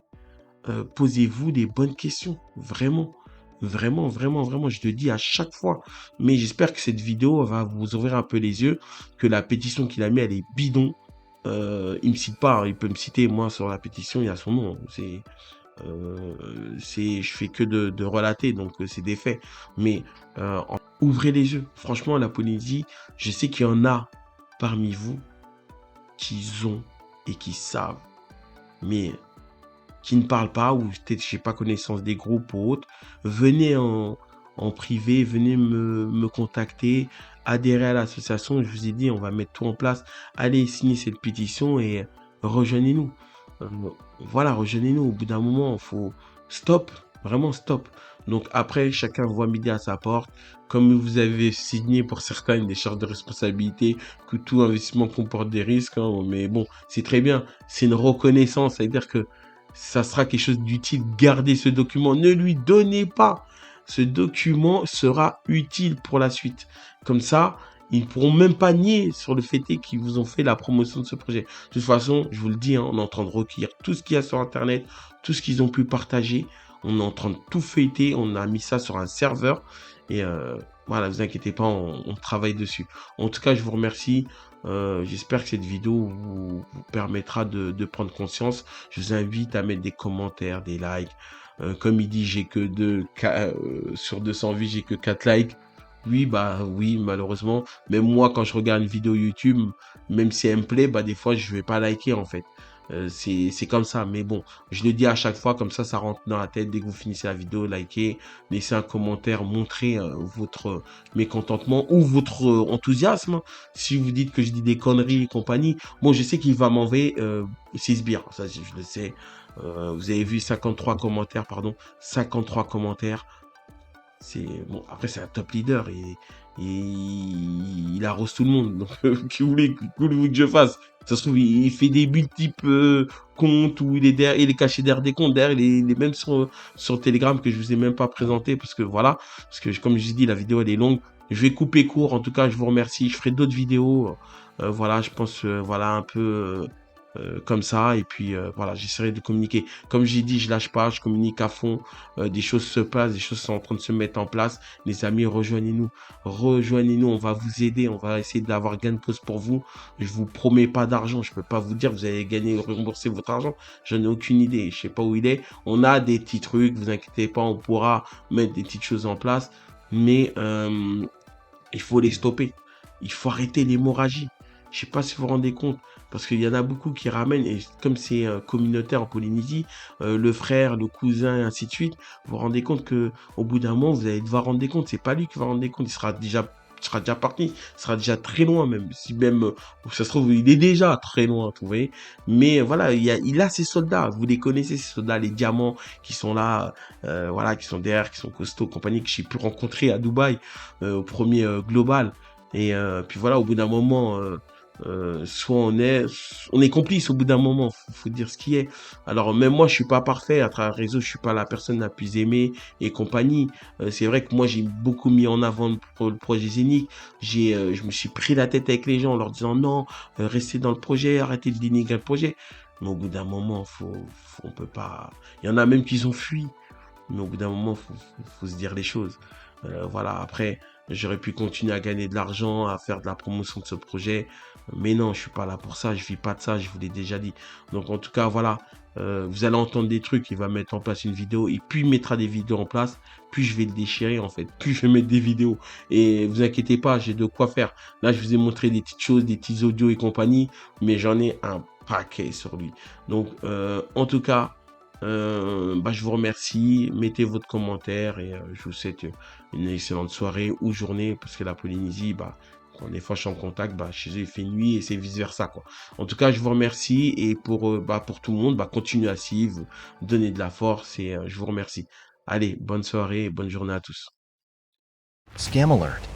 Speaker 1: posez-vous des bonnes questions. Vraiment. Vraiment, vraiment, vraiment, je le dis à chaque fois. Mais j'espère que cette vidéo va vous ouvrir un peu les yeux, que la pétition qu'il a mis, elle est bidon. Il me cite pas, hein, il peut me citer, moi, sur la pétition, il y a son nom. Je fais que de relater, donc c'est des faits. Mais ouvrez les yeux. Franchement, la Polynésie, je sais qu'il y en a parmi vous qui ont et qui savent, mais qui ne parlent pas ou peut-être j'ai pas connaissance des groupes ou autres. Venez en privé, venez me contacter, adhérer à l'association. Je vous ai dit, on va mettre tout en place. Allez signer cette pétition et rejoignez-nous. Euh, voilà, rejoignez-nous. Au bout d'un moment, il faut stop, vraiment stop. Donc après, chacun voit midi à sa porte. Comme vous avez signé pour certains des charges de responsabilité, que tout investissement comporte des risques, hein, mais bon, c'est très bien. C'est une reconnaissance, c'est-à-dire que ça sera quelque chose d'utile. Gardez ce document. Ne lui donnez pas. Ce document sera utile pour la suite. Comme ça, ils ne pourront même pas nier sur le fait qu'ils vous ont fait la promotion de ce projet. De toute façon, je vous le dis, hein, on est en train de recueillir tout ce qu'il y a sur Internet, tout ce qu'ils ont pu partager. On est en train de tout feuilleter. On a mis ça sur un serveur. Et voilà, vous inquiétez pas, on travaille dessus. En tout cas, je vous remercie. J'espère que cette vidéo vous permettra de prendre conscience. Je vous invite à mettre des commentaires, des likes. Comme il dit, j'ai que sur 200 vues, j'ai que 4 likes. Oui, bah oui, malheureusement. Même moi, quand je regarde une vidéo YouTube, même si elle me plaît, bah des fois, je vais pas liker en fait. C'est comme ça. Mais bon, je le dis à chaque fois, comme ça rentre dans la tête. Dès que vous finissez la vidéo, likez, laissez un commentaire, montrez votre mécontentement ou votre enthousiasme. Si vous dites que je dis des conneries et compagnie, bon, je sais qu'il va m'envoyer 6 bières. Ça, je le sais. Vous avez vu 53 commentaires, pardon. 53 commentaires. C'est bon, après c'est un top leader et il arrose tout le monde. Donc que voulez-vous que je fasse? Ça se trouve il fait des multiples comptes où il est caché derrière des comptes, derrière il est même sur Telegram que je vous ai même pas présenté parce que voilà, parce que comme je dis la vidéo elle est longue. Je vais couper court. En tout cas, je vous remercie. Je ferai d'autres vidéos. Voilà, je pense voilà un peu comme ça et puis voilà, j'essaierai de communiquer. Comme j'ai dit, je lâche pas, je communique à fond. Des choses se passent, des choses sont en train de se mettre en place. Les amis, rejoignez-nous. Rejoignez-nous, on va vous aider. On va essayer d'avoir gain de cause pour vous. Je vous promets pas d'argent. Je peux pas vous dire que vous allez gagner, rembourser votre argent. J'en ai aucune idée. Je sais pas où il est. On a des petits trucs, vous inquiétez pas, on pourra mettre des petites choses en place. Mais il faut les stopper. Il faut arrêter l'hémorragie. Je sais pas si vous vous rendez compte, parce qu'il y en a beaucoup qui ramènent, et comme c'est communautaire en Polynésie, le frère, le cousin, et ainsi de suite, vous vous rendez compte que au bout d'un moment, vous allez devoir rendre des comptes. C'est pas lui qui va rendre des comptes, il sera déjà parti, il sera déjà très loin même. Si même, ça se trouve, il est déjà très loin, vous voyez. Mais voilà, il a ses soldats, vous les connaissez, ces soldats, les diamants qui sont là, voilà, qui sont derrière, qui sont costauds, compagnie, que j'ai pu rencontrer à Dubaï, au premier global. Et puis voilà, au bout d'un moment, soit on est complice au bout d'un moment, faut dire ce qui est. Alors même moi, je suis pas parfait à travers le réseau, je suis pas la personne la plus aimée et compagnie. C'est vrai que moi, j'ai beaucoup mis en avant le projet Zénith. Je me suis pris la tête avec les gens en leur disant non, restez dans le projet, arrêtez de dénigrer le projet. Mais au bout d'un moment, on peut pas. Il y en a même qui ont fui. Mais au bout d'un moment, faut se dire les choses. Voilà, après, j'aurais pu continuer à gagner de l'argent, à faire de la promotion de ce projet. Mais non, je suis pas là pour ça, je vis pas de ça, je vous l'ai déjà dit. Donc en tout cas, voilà, vous allez entendre des trucs, il va mettre en place une vidéo, et puis il mettra des vidéos en place, puis je vais le déchirer en fait, puis je vais mettre des vidéos. Et vous inquiétez pas, j'ai de quoi faire. Là, je vous ai montré des petites choses, des petits audios et compagnie, mais j'en ai un paquet sur lui. Donc en tout cas, bah, je vous remercie. Mettez votre commentaire et je vous souhaite une excellente soirée ou journée parce que la Polynésie, bah, quand les fois je suis en contact, bah, chez eux il fait nuit et c'est vice versa quoi. En tout cas, je vous remercie et pour tout le monde, bah, continuez à suivre, donner de la force et je vous remercie. Allez, bonne soirée et bonne journée à tous.
Speaker 3: Scam alert.